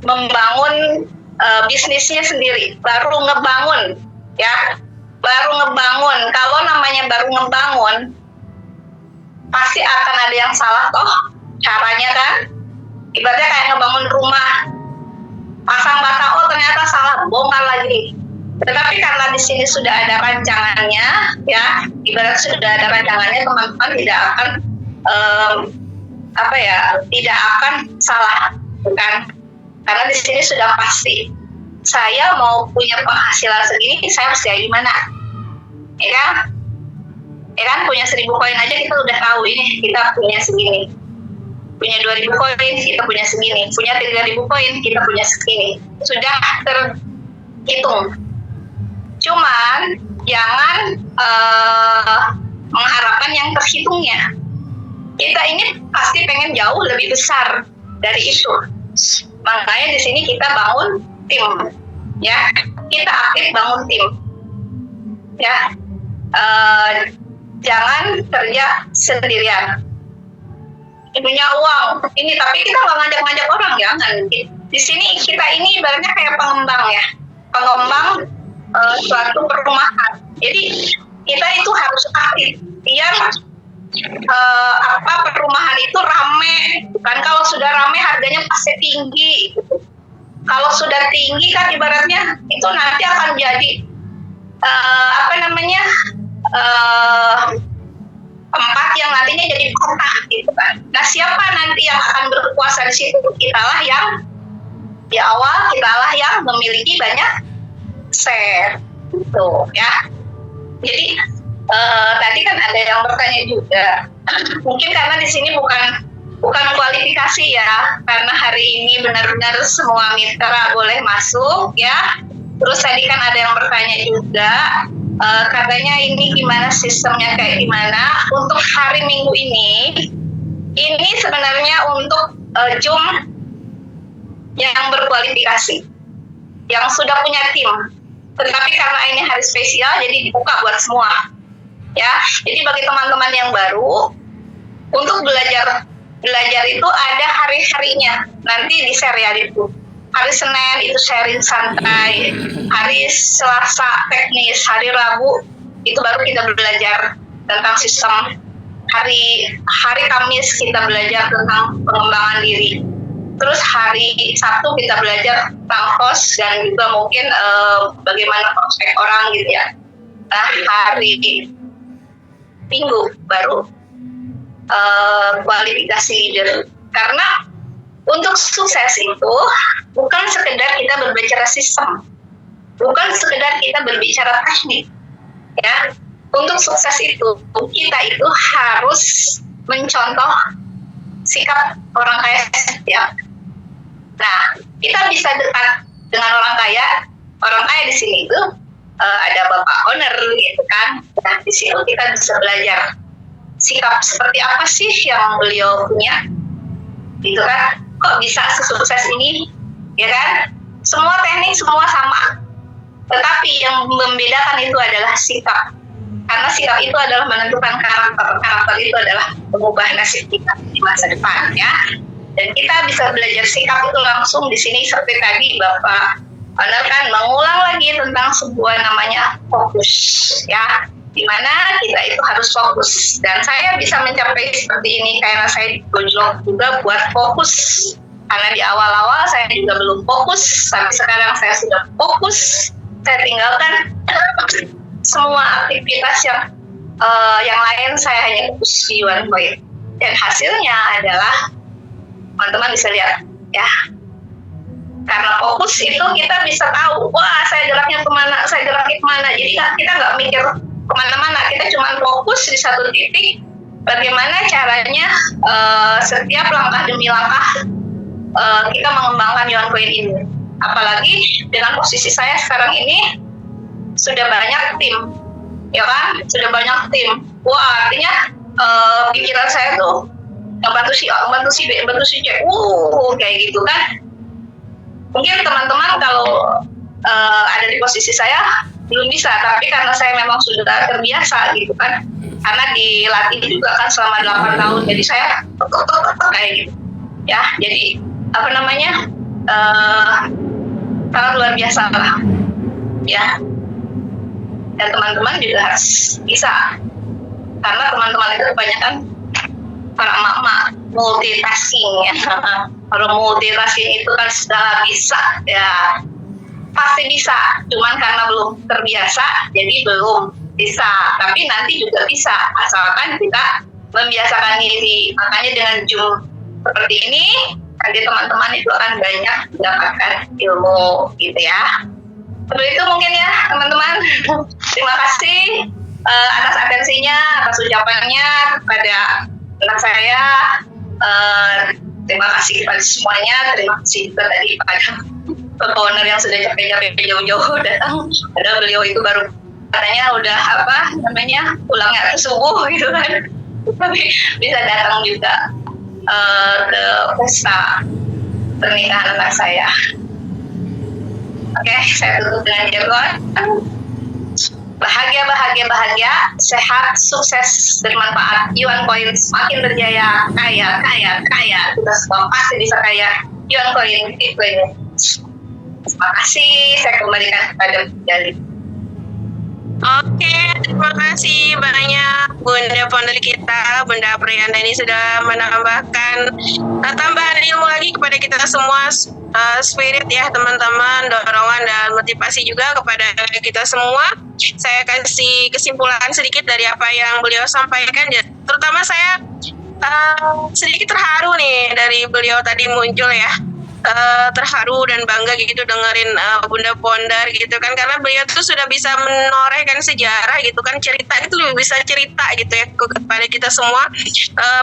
B: membangun bisnisnya sendiri, baru ngebangun ya, baru ngebangun. Kalau namanya baru ngebangun pasti akan ada yang salah toh caranya kan. Ibaratnya kayak ngebangun rumah, pasang bata, oh ternyata salah, bongkar lagi. Tetapi karena di sini sudah ada rancangannya ya, ibarat sudah ada rancangannya, teman-teman tidak akan tidak akan salah, kan? Karena di sini sudah pasti saya mau punya penghasilan segini, saya harus kayak gimana, ya kan? Ya kan, punya 1.000 koin aja kita udah tahu ini kita punya segini, punya 2.000 koin kita punya segini, punya 3.000 koin kita punya segini, sudah terhitung. Cuman jangan mengharapkan yang terhitungnya. Kita ini pasti pengen jauh lebih besar dari itu. Makanya di sini kita bangun tim, ya. Kita aktif bangun tim, ya. Jangan kerja sendirian. Punya uang ini, tapi kita nggak ngajak-ngajak orang, jangan. Di sini kita ini ibaratnya kayak pengembang ya, pengembang suatu perumahan. Jadi kita itu harus aktif biar perumahan itu rame kan. Kalau sudah rame harganya pasti tinggi. Kalau sudah tinggi kan ibaratnya itu nanti akan jadi tempat yang nantinya jadi kota gitu kan. Nah, siapa nanti yang akan berkuasa di situ? Kitalah yang di awal, kitalah yang memiliki banyak share gitu ya. Jadi tadi kan ada yang bertanya juga, mungkin karena di sini bukan kualifikasi ya, karena hari ini benar-benar semua mitra boleh masuk ya. Terus tadi kan ada yang bertanya juga, katanya ini gimana sistemnya, kayak gimana untuk hari Minggu ini sebenarnya untuk Zoom yang berkualifikasi, yang sudah punya tim. Tetapi karena ini hari spesial, jadi dibuka buat semua. Ya, jadi bagi teman-teman yang baru, untuk belajar itu ada hari-harinya. Nanti di-share ya itu. Hari Senin itu sharing santai, hari Selasa teknis, hari Rabu itu baru kita belajar tentang sistem. Hari Kamis kita belajar tentang pengembangan diri. Terus hari Sabtu kita belajar tentang host dan juga mungkin bagaimana prospek orang gitu ya. Nah, hari Minggu baru kualifikasi leader. Karena untuk sukses itu bukan sekedar kita berbicara sistem, bukan sekedar kita berbicara teknik, ya.
F: untuk sukses itu kita itu harus mencontoh sikap orang kaya setiap. Nah, kita bisa dekat dengan orang kaya. Orang kaya di sini itu ada Bapak Owner gitu kan. Nah, di sini kita bisa belajar sikap seperti apa sih yang beliau punya. Gitu kan. Kok bisa sesukses ini? Ya kan? Semua teknik semua sama. Tetapi yang membedakan itu adalah sikap. Karena sikap itu adalah menentukan karakter. Karakter itu adalah mengubah nasib kita di masa depan, ya. Dan kita bisa belajar sikap itu langsung di sini seperti tadi Bapak Owner kan mengulang lagi tentang sebuah namanya fokus, ya. Dimana kita itu harus fokus. Dan saya bisa mencapai seperti ini karena saya digojlok juga buat fokus. Karena di awal-awal saya juga belum fokus, sampai sekarang saya sudah fokus. Saya tinggalkan semua aktivitas yang lain, saya hanya fokus di one point. Dan hasilnya adalah teman-teman bisa lihat, ya. Karena fokus itu kita bisa tahu, wah saya geraknya kemana, saya geraknya kemana. Jadi kita nggak mikir kemana-mana, kita cuma fokus di satu titik. Bagaimana caranya setiap langkah demi langkah kita mengembangkan Yuan Coin ini. Apalagi dengan posisi saya sekarang ini sudah banyak tim, ya kan? Sudah banyak tim. Wah, artinya pikiran saya tuh bantu si A, bantu si B, bantu si C. Kayak gitu kan. Mungkin teman-teman kalau ada di posisi saya belum bisa, tapi karena saya memang sudah terbiasa gitu kan. Karena dilatih juga kan selama 8 tahun, jadi saya kayak gitu. Ya, jadi apa namanya? Sangat luar biasa lah. Ya. Dan teman-teman juga harus bisa. Karena teman-teman itu kebanyakan para emak-emak multitasking ya. Kalau multitasking itu kan sudah bisa ya, pasti bisa. Cuman karena belum terbiasa, jadi belum bisa. Tapi nanti juga bisa, asalkan kita membiasakan diri. Makanya dengan Zoom seperti ini, nanti teman-teman itu akan banyak mendapatkan ilmu gitu ya. Seperti itu mungkin ya teman-teman. Terima kasih atas atensinya, atas ucapannya kepada anak saya. Terima kasih kepada semuanya. Terima kasih juga tadi kepada Bapak Owner yang sudah capek-capek jauh-jauh datang. Padahal beliau itu baru katanya udah pulangnya ke subuh gitu kan. Tapi bisa datang juga ke pesta pernikahan anak saya. Oke, saya tutup dengan jargon. Bahagia, sehat, sukses, bermanfaat. Yuan Coin semakin berjaya, kaya. Kita semua pasti bisa kaya. Yuan Coin, Bitcoin. Terima kasih, saya kembalikan kepada Dali.
A: Oke, terima kasih banyak Bunda founder kita, Bunda Priyanda ini sudah menambahkan tambahan ilmu lagi kepada kita semua, spirit ya teman-teman, dorongan dan motivasi juga kepada kita semua. Saya kasih kesimpulan sedikit dari apa yang beliau sampaikan, terutama saya sedikit terharu nih dari beliau tadi muncul ya. Terharu dan bangga gitu dengerin Bunda Founder gitu kan, karena beliau tuh sudah bisa menorehkan sejarah gitu kan, cerita itu lebih bisa cerita gitu ya kepada kita semua,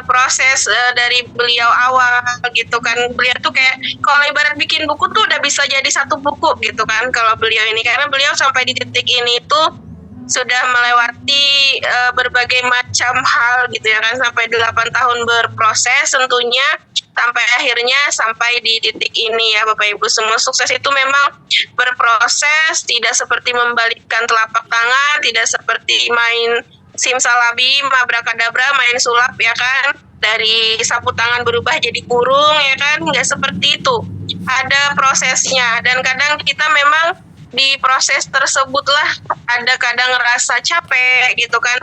A: proses dari beliau awal gitu kan. Beliau tuh kayak kalau ibarat bikin buku tuh udah bisa jadi satu buku gitu kan kalau beliau ini, karena beliau sampai di titik ini tuh sudah melewati berbagai macam hal gitu ya kan, sampai 8 tahun berproses tentunya sampai akhirnya sampai di titik ini ya Bapak Ibu semua. Sukses itu memang berproses, tidak seperti membalikkan telapak tangan, tidak seperti main simsalabim, abrakadabra, main sulap ya kan, dari sapu tangan berubah jadi kurung ya kan, nggak seperti itu. Ada prosesnya, dan kadang kita memang di proses tersebutlah ada kadang rasa capek gitu kan,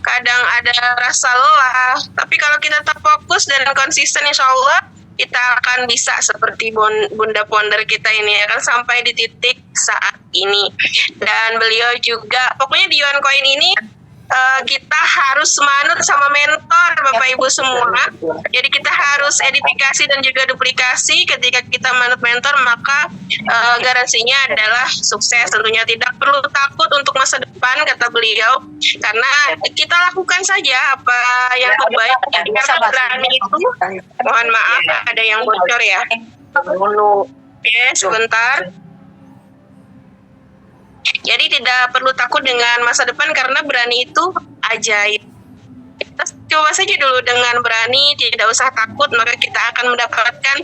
A: kadang ada rasa lelah, tapi kalau kita tetap fokus dan konsisten, insya Allah kita akan bisa seperti Bunda Founder kita ini ya kan, sampai di titik saat ini. Dan beliau juga pokoknya di Yuan Coin ini kita harus manut sama mentor Bapak Ibu semua. Jadi kita harus edifikasi dan juga duplikasi. Ketika kita manut mentor, maka garansinya adalah sukses. Tentunya tidak tidak perlu takut untuk masa depan, kata beliau, karena kita lakukan saja apa yang terbaik. Karena berani itu, mohon maaf ada yang bocor ya. Oke, sebentar. Jadi tidak perlu takut dengan masa depan karena berani itu ajaib. Kita coba saja dulu dengan berani, tidak usah takut, maka kita akan mendapatkan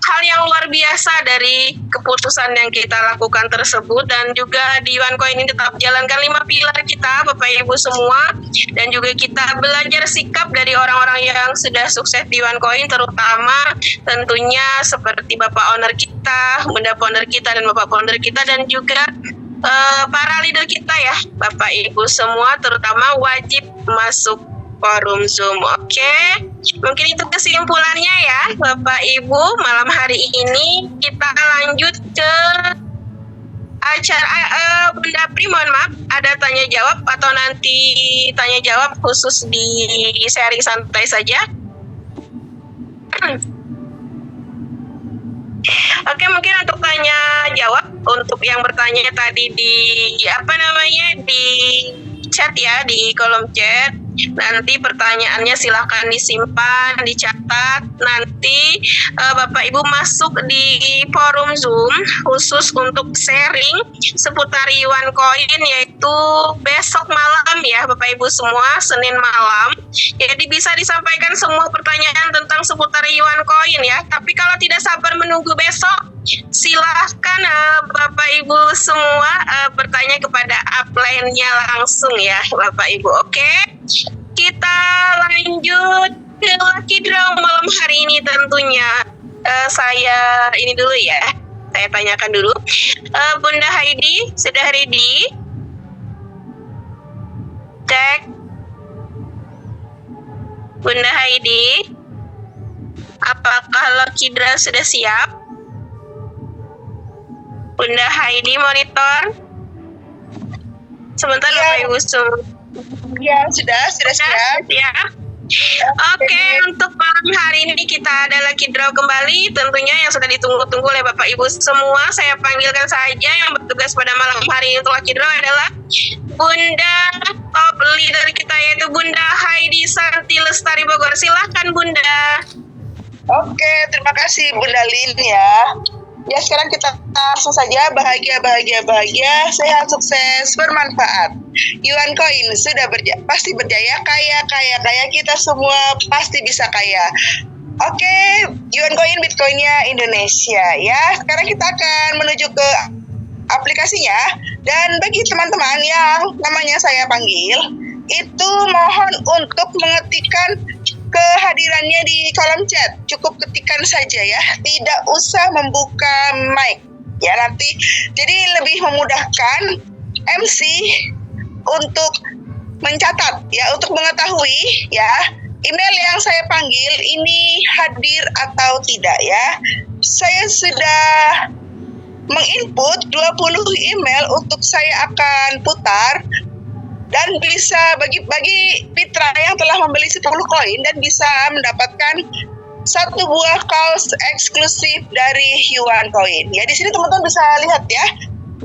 A: hal yang luar biasa dari keputusan yang kita lakukan tersebut. Dan juga di OneCoin ini tetap jalankan 5 pilar kita, Bapak Ibu semua, dan juga kita belajar sikap dari orang-orang yang sudah sukses di OneCoin, terutama tentunya seperti Bapak Owner kita, Bunda Founder kita, dan Bapak Founder kita, dan juga para leader kita ya, Bapak Ibu semua, terutama wajib masuk forum Zoom. Oke, mungkin itu kesimpulannya ya, Bapak Ibu. Malam hari ini kita lanjut ke acara. Bunda Pri, mohon maaf, ada tanya jawab atau nanti tanya jawab khusus di sharing santai saja? Oke, mungkin untuk tanya jawab, untuk yang bertanya tadi di di chat ya, di kolom chat. Nanti pertanyaannya silahkan disimpan, dicatat. Nanti Bapak Ibu masuk di forum Zoom khusus untuk sharing seputar OneCoin, yaitu besok malam ya Bapak Ibu semua, Senin malam. Jadi bisa disampaikan semua pertanyaan tentang seputar OneCoin ya. Tapi kalau tidak sabar menunggu besok, silahkan Bapak Ibu semua bertanya kepada upline-nya langsung ya Bapak Ibu. Oke, kita lanjut ke Lucky Draw malam hari ini tentunya. Saya ini dulu ya, saya tanyakan dulu. Bunda Heidi sudah ready? Cek. Bunda Heidi, apakah Lucky Draw sudah siap? Bunda Heidi monitor. Sebentar ya, Bapak Ibu semua.
G: Ya, sudah siap.
A: Ya. Oke, untuk malam hari ini kita ada Lucky Draw kembali, tentunya yang sudah ditunggu-tunggu oleh Bapak Ibu semua. Saya panggilkan saja yang bertugas pada malam hari ini untuk Lucky Draw adalah Bunda top leader kita, yaitu Bunda Heidi Santi Lestari Bogor. Silahkan Bunda.
G: Oke, terima kasih Bunda Lin ya. Ya, sekarang kita langsung saja. Bahagia, sehat, sukses, bermanfaat. OneCoin sudah pasti berjaya, kaya kita semua pasti bisa kaya. Oke, OneCoin Bitcoinnya Indonesia ya. Sekarang kita akan menuju ke aplikasinya. Dan bagi teman-teman yang namanya saya panggil, itu mohon untuk mengetikkan kehadirannya di kolom chat. Cukup ketikan saja ya, tidak usah membuka mic ya nanti. Jadi lebih memudahkan MC untuk mencatat ya, untuk mengetahui ya email yang saya panggil ini hadir atau tidak ya. Saya sudah menginput 20 email untuk saya akan putar. Dan bisa bagi mitra yang telah membeli 10 koin dan bisa mendapatkan 1 buah kaos eksklusif dari OneCoin. Ya, di sini teman-teman bisa lihat ya.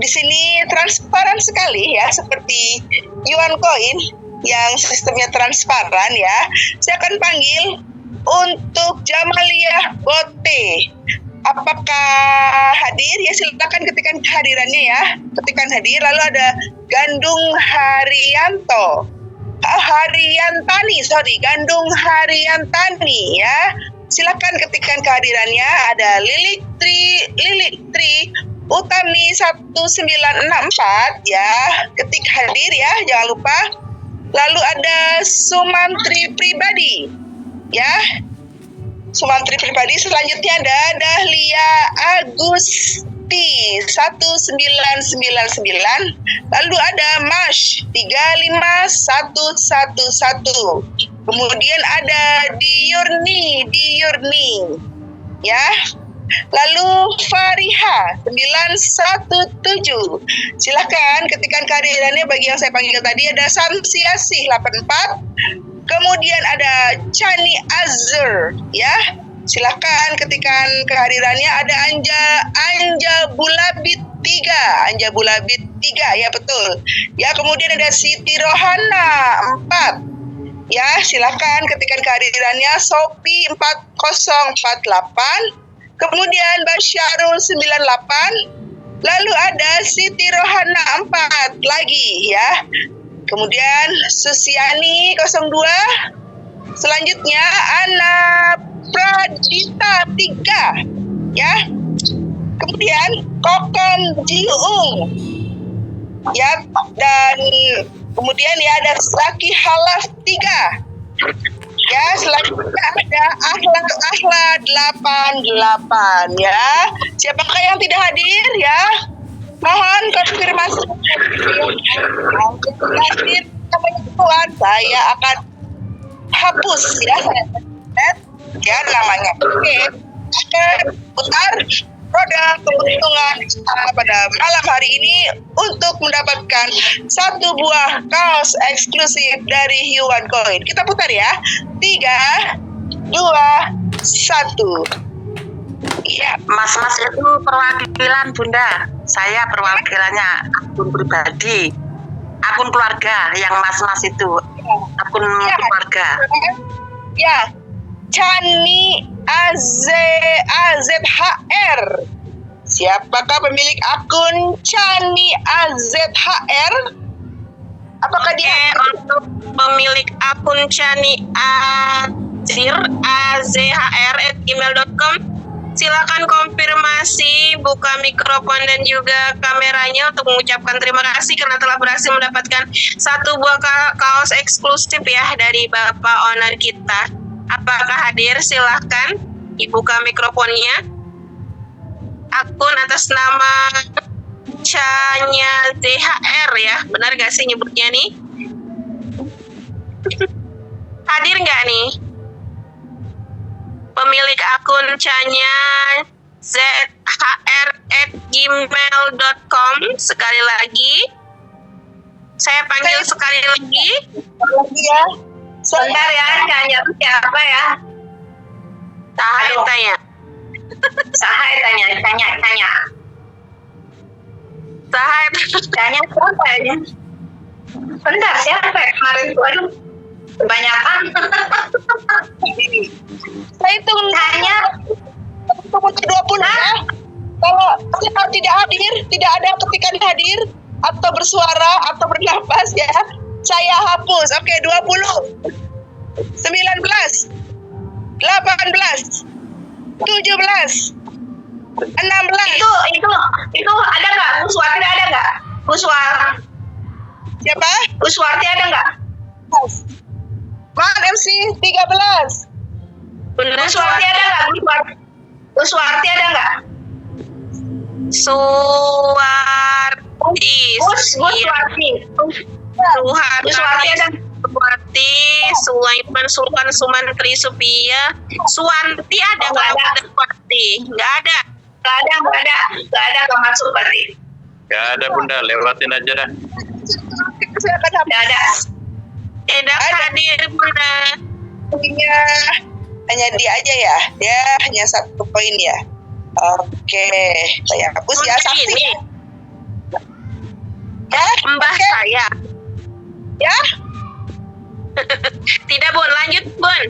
G: Di sini transparan sekali ya, seperti OneCoin yang sistemnya transparan ya. Saya akan panggil untuk Jamaliah Bote. Apakah hadir? Ya, silakan ketikkan kehadirannya ya. Ketikkan hadir. Lalu ada Gandung Gandung Haryantani ya. Silakan ketikkan kehadirannya. Ada Lilik Tri Utami 1964 ya. Ketik hadir ya, jangan lupa. Lalu ada Sumantri Pribadi ya. Sumantri Pribadi. Selanjutnya ada Dahlia Agusti 1999. Lalu ada Mash 35111. Kemudian ada Diurni ya. Lalu Fariha 917. Silahkan ketikkan kehadirannya. Bagi yang saya panggil tadi ada Samsiasih 84. Kemudian ada Chani Azur ya. Silahkan ketikkan kehadirannya. Ada Anja Bulabit 3, Anja Bulabit 3, ya betul. Ya, kemudian ada Siti Rohana 4. Ya, silakan ketikkan kehadirannya. Sopi 4048. Kemudian Basyarul 98. Lalu ada Siti Rohana 4 lagi ya. Kemudian Susiani 02. Selanjutnya Ana Pradita 3 ya. Kemudian Kokon Jiung ya, dan kemudian ya ada Zaki Halaf 3 ya. Selanjutnya ada Ahla 88 ya. Siapakah yang tidak hadir ya? Mohon konfirmasi. Hadir saya akan hapus ya, ya namanya. Oke, putar roda keuntungan pada malam hari ini untuk mendapatkan 1 buah kaos eksklusif dari Yuan Coin. Kita putar ya. 3, 2, 1. Iya.
H: Mas-mas itu perwakilan Bunda. Saya perwakilannya akun pribadi, akun keluarga yang mas-mas itu, akun keluarga.
G: Ya, Chani AZHR. Siapakah pemilik akun Chani AZHR? Apakah dia
A: untuk pemilik akun Chani AZHR@gmail.com? Silakan konfirmasi, buka mikrofon dan juga kameranya untuk mengucapkan terima kasih karena telah berhasil mendapatkan 1 buah kaos eksklusif ya dari Bapak Owner kita. Apakah hadir? Silahkan dibuka mikrofonnya. Akun atas nama Chanya ZHR ya, benar gak sih nyebutnya nih? Hadir nggak nih? Pemilik akun Chanya ZHR@gmail.com. Sekali lagi, saya panggil sekali lagi.
G: ya?
F: Sebentar ya, Chanya itu siapa ya?
A: Tahai tanya.
F: Sahai tanya.
A: Tahai.
F: Tanya siapa ya? Bentar, siapa ya kemarin tuh? Aduh, kebanyakan.
G: Saya hitung
F: Tanya.
G: 20 ya. Kalau tidak hadir, tidak ada ketikan hadir atau bersuara atau bernafas ya, saya hapus. Oke, 20, 19, 18, 17, 16.
F: Itu ada nggak? Buswati ada nggak?
G: Siapa?
F: Buswati ada nggak?
G: Man MC 13.
F: Buswati ada nggak? Buswati ada nggak?
A: Suwarti.
F: Buswati. Buswati ada.
A: Suwarti, Sulaiman Sultan Sumantri Supia, Suwanti ada
F: Oh,
A: nggak?
F: nggak ada.
A: Suwanti nggak ada.
F: Nggak ada nggak masuk berarti.
E: Gak ada Bunda, lewatin aja dah.
G: Silakan hapus.
F: Nggak ada.
A: Tidak hadir Bunda.
G: Hanya dia aja ya. Dia hanya 1 poin ya. Oke, saya hapus ya. Saksi
A: Ini
G: ya. Ya,
A: Mbah
G: oke.
A: saya.
G: Ya,
A: Tidak Bun, lanjut Bun.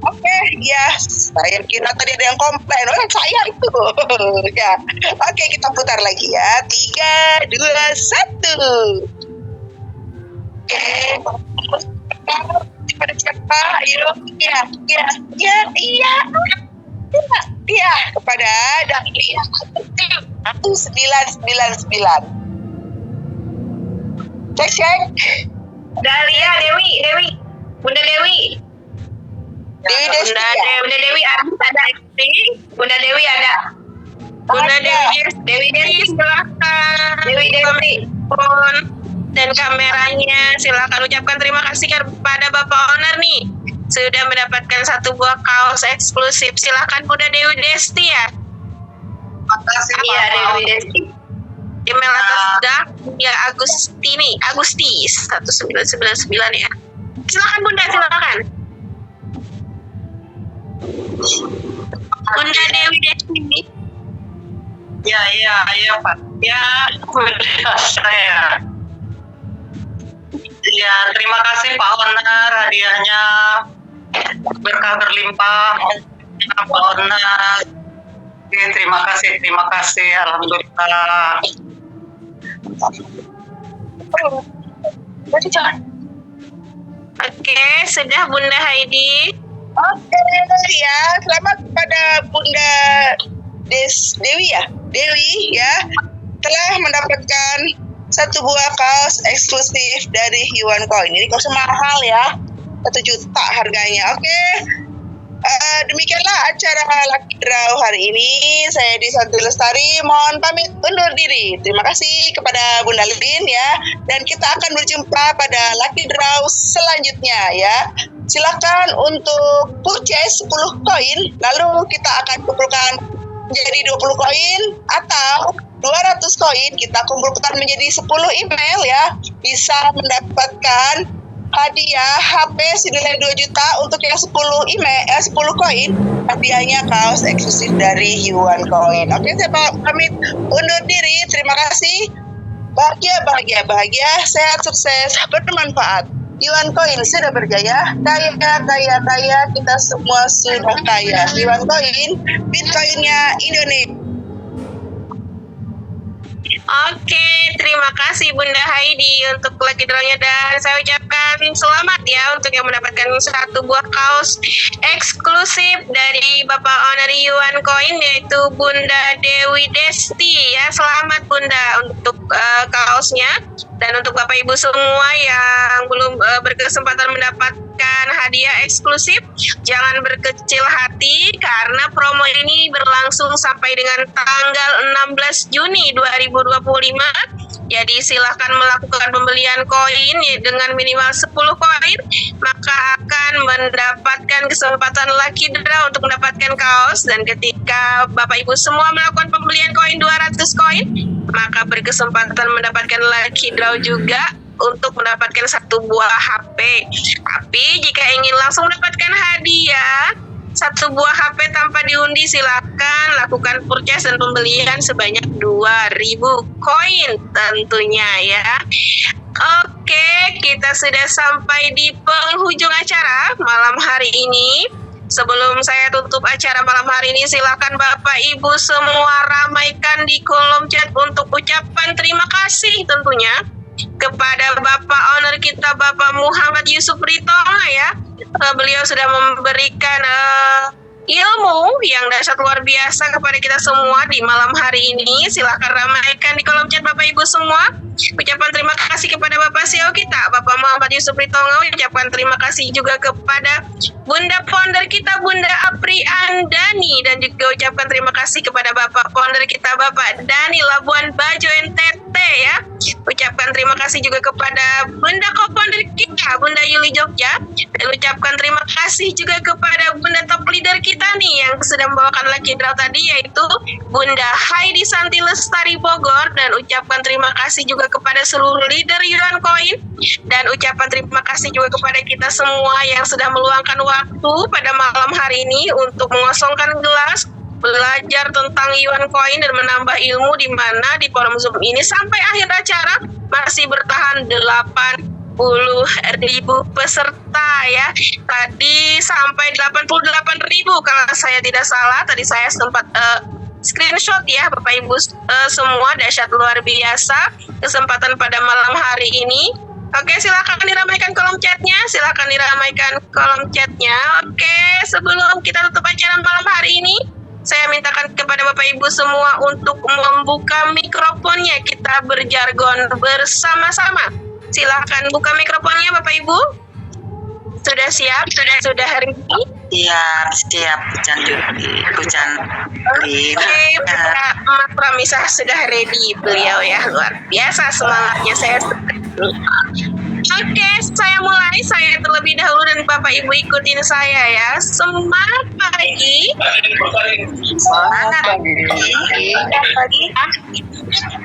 G: oke, ya. Saya kira tadi ada yang komplain. Oh, saya itu. Ya. Oke, kita putar lagi ya. 3, 2, 1. Oke. Pada siapa? Ayo. Iya. Kepada Dahlia 1999. Cek.
F: Dahlia, Dewi. Bunda Dewi.
G: Dewi Desti ya?
F: Bunda Dewi ada. Bunda Dewi ada.
A: Bunda
G: Ada.
A: Dewi Desti silakan.
F: Dewi Desti.
A: Telepon dan kameranya silakan ucapkan terima kasih kepada Bapak Owner nih sudah mendapatkan 1 buah kaos eksklusif. Silakan Bunda Dewi Desti ya.
F: Iya, Dewi Desti.
A: Email atas ya Agusti 1999 ya. Silakan Bunda, silakan. Bunda Dewi Desti.
H: Iya Pak. Ya, udah saya. Ya, terima kasih Pak Onar, hadiahnya berkah berlimpah. Pak Onar. Oke, terima kasih. Alhamdulillah.
A: Oke, sudah Bunda Heidi.
G: Oke, ya. Selamat pada Bunda Dewi ya. Telah mendapatkan satu buah kaos eksklusif dari Yuan Coin. Ini kaosnya mahal ya. 1 juta harganya. Oke. Demikianlah acara Lucky Draw hari ini. Saya Disanti Lestari mohon pamit undur diri. Terima kasih kepada Bunda Lin ya. Dan kita akan berjumpa pada Lucky Draw selanjutnya ya. Silakan untuk purchase 10 koin, lalu kita akan kumpulkan menjadi 20 koin atau 200 koin kita kumpulkan menjadi 10 email ya. Bisa mendapatkan hadiah HP senilai 2 juta untuk yang 10 koin. Hadiahnya kaos eksklusif dari Yuan Coin. Oke, saya pamit undur diri. Terima kasih. Bahagia, sehat, sukses, bermanfaat. Yuan Coin sudah berjaya, kaya, kita semua sudah kaya. Yuan Coin, Bitcoinnya Indonesia.
A: Oke, terima kasih Bunda Heidi untuk Lucky Draw-nya dan saya ucapkan selamat ya untuk yang mendapatkan satu buah kaos eksklusif dari Bapak Owner Yuan Coin yaitu Bunda Dewi Desti ya. Selamat Bunda untuk kaosnya dan untuk Bapak Ibu semua yang belum berkesempatan mendapatkan hadiah eksklusif, jangan berkecil hati karena promo ini berlangsung sampai dengan tanggal 16 Juni 2025. Jadi silahkan melakukan pembelian koin dengan minimal 10 koin, maka akan mendapatkan kesempatan Lucky Draw untuk mendapatkan kaos. Dan ketika Bapak Ibu semua melakukan pembelian koin 200 koin, maka berkesempatan mendapatkan Lucky Draw juga untuk mendapatkan satu buah HP. Tapi jika ingin langsung mendapatkan hadiah satu buah HP tanpa diundi, silakan lakukan purchase dan pembelian sebanyak 2.000 koin tentunya ya. Oke, kita sudah sampai di penghujung acara malam hari ini. Sebelum saya tutup acara malam hari ini, silakan Bapak Ibu semua ramaikan di kolom chat untuk ucapan terima kasih tentunya kepada Bapak Owner kita, Bapak Muhammad Yusuf Ritonga ya. Beliau sudah memberikan ilmu yang dahsyat luar biasa kepada kita semua di malam hari ini. Silahkan ramaikan di kolom chat Bapak Ibu semua. Ucapan terima kasih kepada Bapak CEO kita, Bapak Muhammad Yusuf Ritonga. Ucapan terima kasih juga kepada Bunda Founder kita, Bunda Apri Andani. Dan juga ucapan terima kasih kepada Bapak Founder kita, Bapak Dani Labuan Bajo NTT ya. Ucapkan terima kasih juga kepada Bunda Co-Founder kita, Bunda Yuli Jogja. Dan ucapkan terima kasih juga kepada Bunda Top Leader kita nih yang sudah membawakan Lucky Draw tadi, yaitu Bunda Heidi Santi Lestari Bogor. Dan ucapkan terima kasih juga kepada seluruh leader Yuan Coin. Dan ucapan terima kasih juga kepada kita semua yang sudah meluangkan waktu pada malam hari ini untuk mengosongkan gelas, belajar tentang Yuan Coin dan menambah ilmu, di mana di forum Zoom ini sampai akhir acara masih bertahan 80.000 peserta ya. Tadi sampai 88.000 kalau saya tidak salah. Tadi saya sempat screenshot ya Bapak Ibu semua. Dahsyat luar biasa kesempatan pada malam hari ini. Oke, silakan diramaikan kolom chatnya. Oke, sebelum kita tutup acara malam hari ini, saya mintakan kepada Bapak Ibu semua untuk membuka mikrofonnya. Kita berjargon bersama-sama. Silakan buka mikrofonnya Bapak Ibu. Sudah siap? Sudah hari ini?
H: Siap, Hujan.
A: Oke, Mas Pramisa sudah ready beliau ya. Luar biasa semangatnya saya. Oke, saya mulai. Saya terlebih dahulu dan Bapak Ibu ikutin saya ya. Semangat pagi.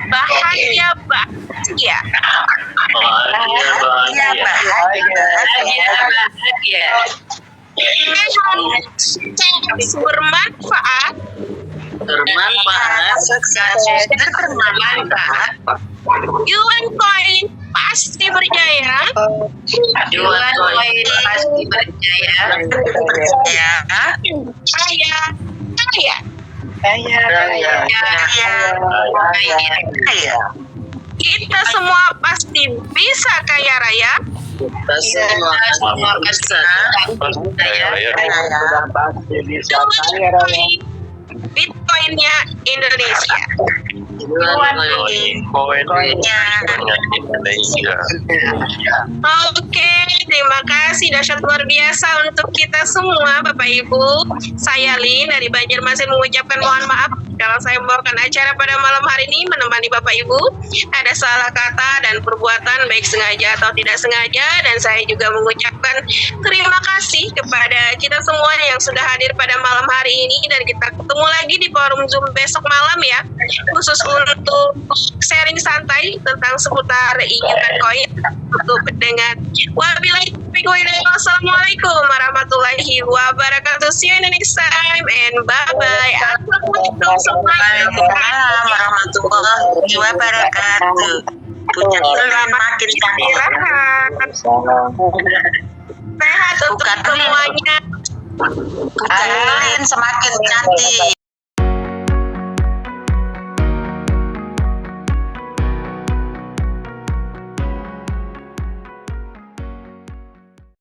A: Bahagia. Bermanfaat
H: bermanfaat, sukses, bermanfaat.
A: Yuan Coin pasti berjaya.
H: Jualan koin pasti berjaya. Berjaya.
A: Kaya, kaya.
H: Kaya.
A: Kita semua pasti bisa kaya raya.
H: Kita semua bisa.
A: Yuan Coin, Bitcoinnya Indonesia.
E: Koinnya Indonesia.
A: Oke, terima kasih dahsyat luar biasa untuk kita semua Bapak Ibu. Saya Lin dari Banjarmasin mengucapkan mohon maaf kalau saya membawakan acara pada malam hari ini menemani Bapak Ibu. Ada salah kata dan perbuatan baik sengaja atau tidak sengaja, dan saya juga mengucapkan terima kasih kepada kita semua yang sudah hadir pada malam hari ini, dan kita ketemu lagi di forum Zoom besok malam ya, khusus untuk sharing santai tentang seputar Yuan Coin untuk dengan wabillahi taufiq wal hidayah. Wassalamualaikum warahmatullahi wabarakatuh. See you in the next time and bye bye. Assalamualaikum
H: Waalaikumsalam warahmatullahi wabarakatuh. Punya Lin makin cantik.
A: Sehat untuk
H: Bukan Lin.
A: semuanya.
H: Punya Lin semakin cantik.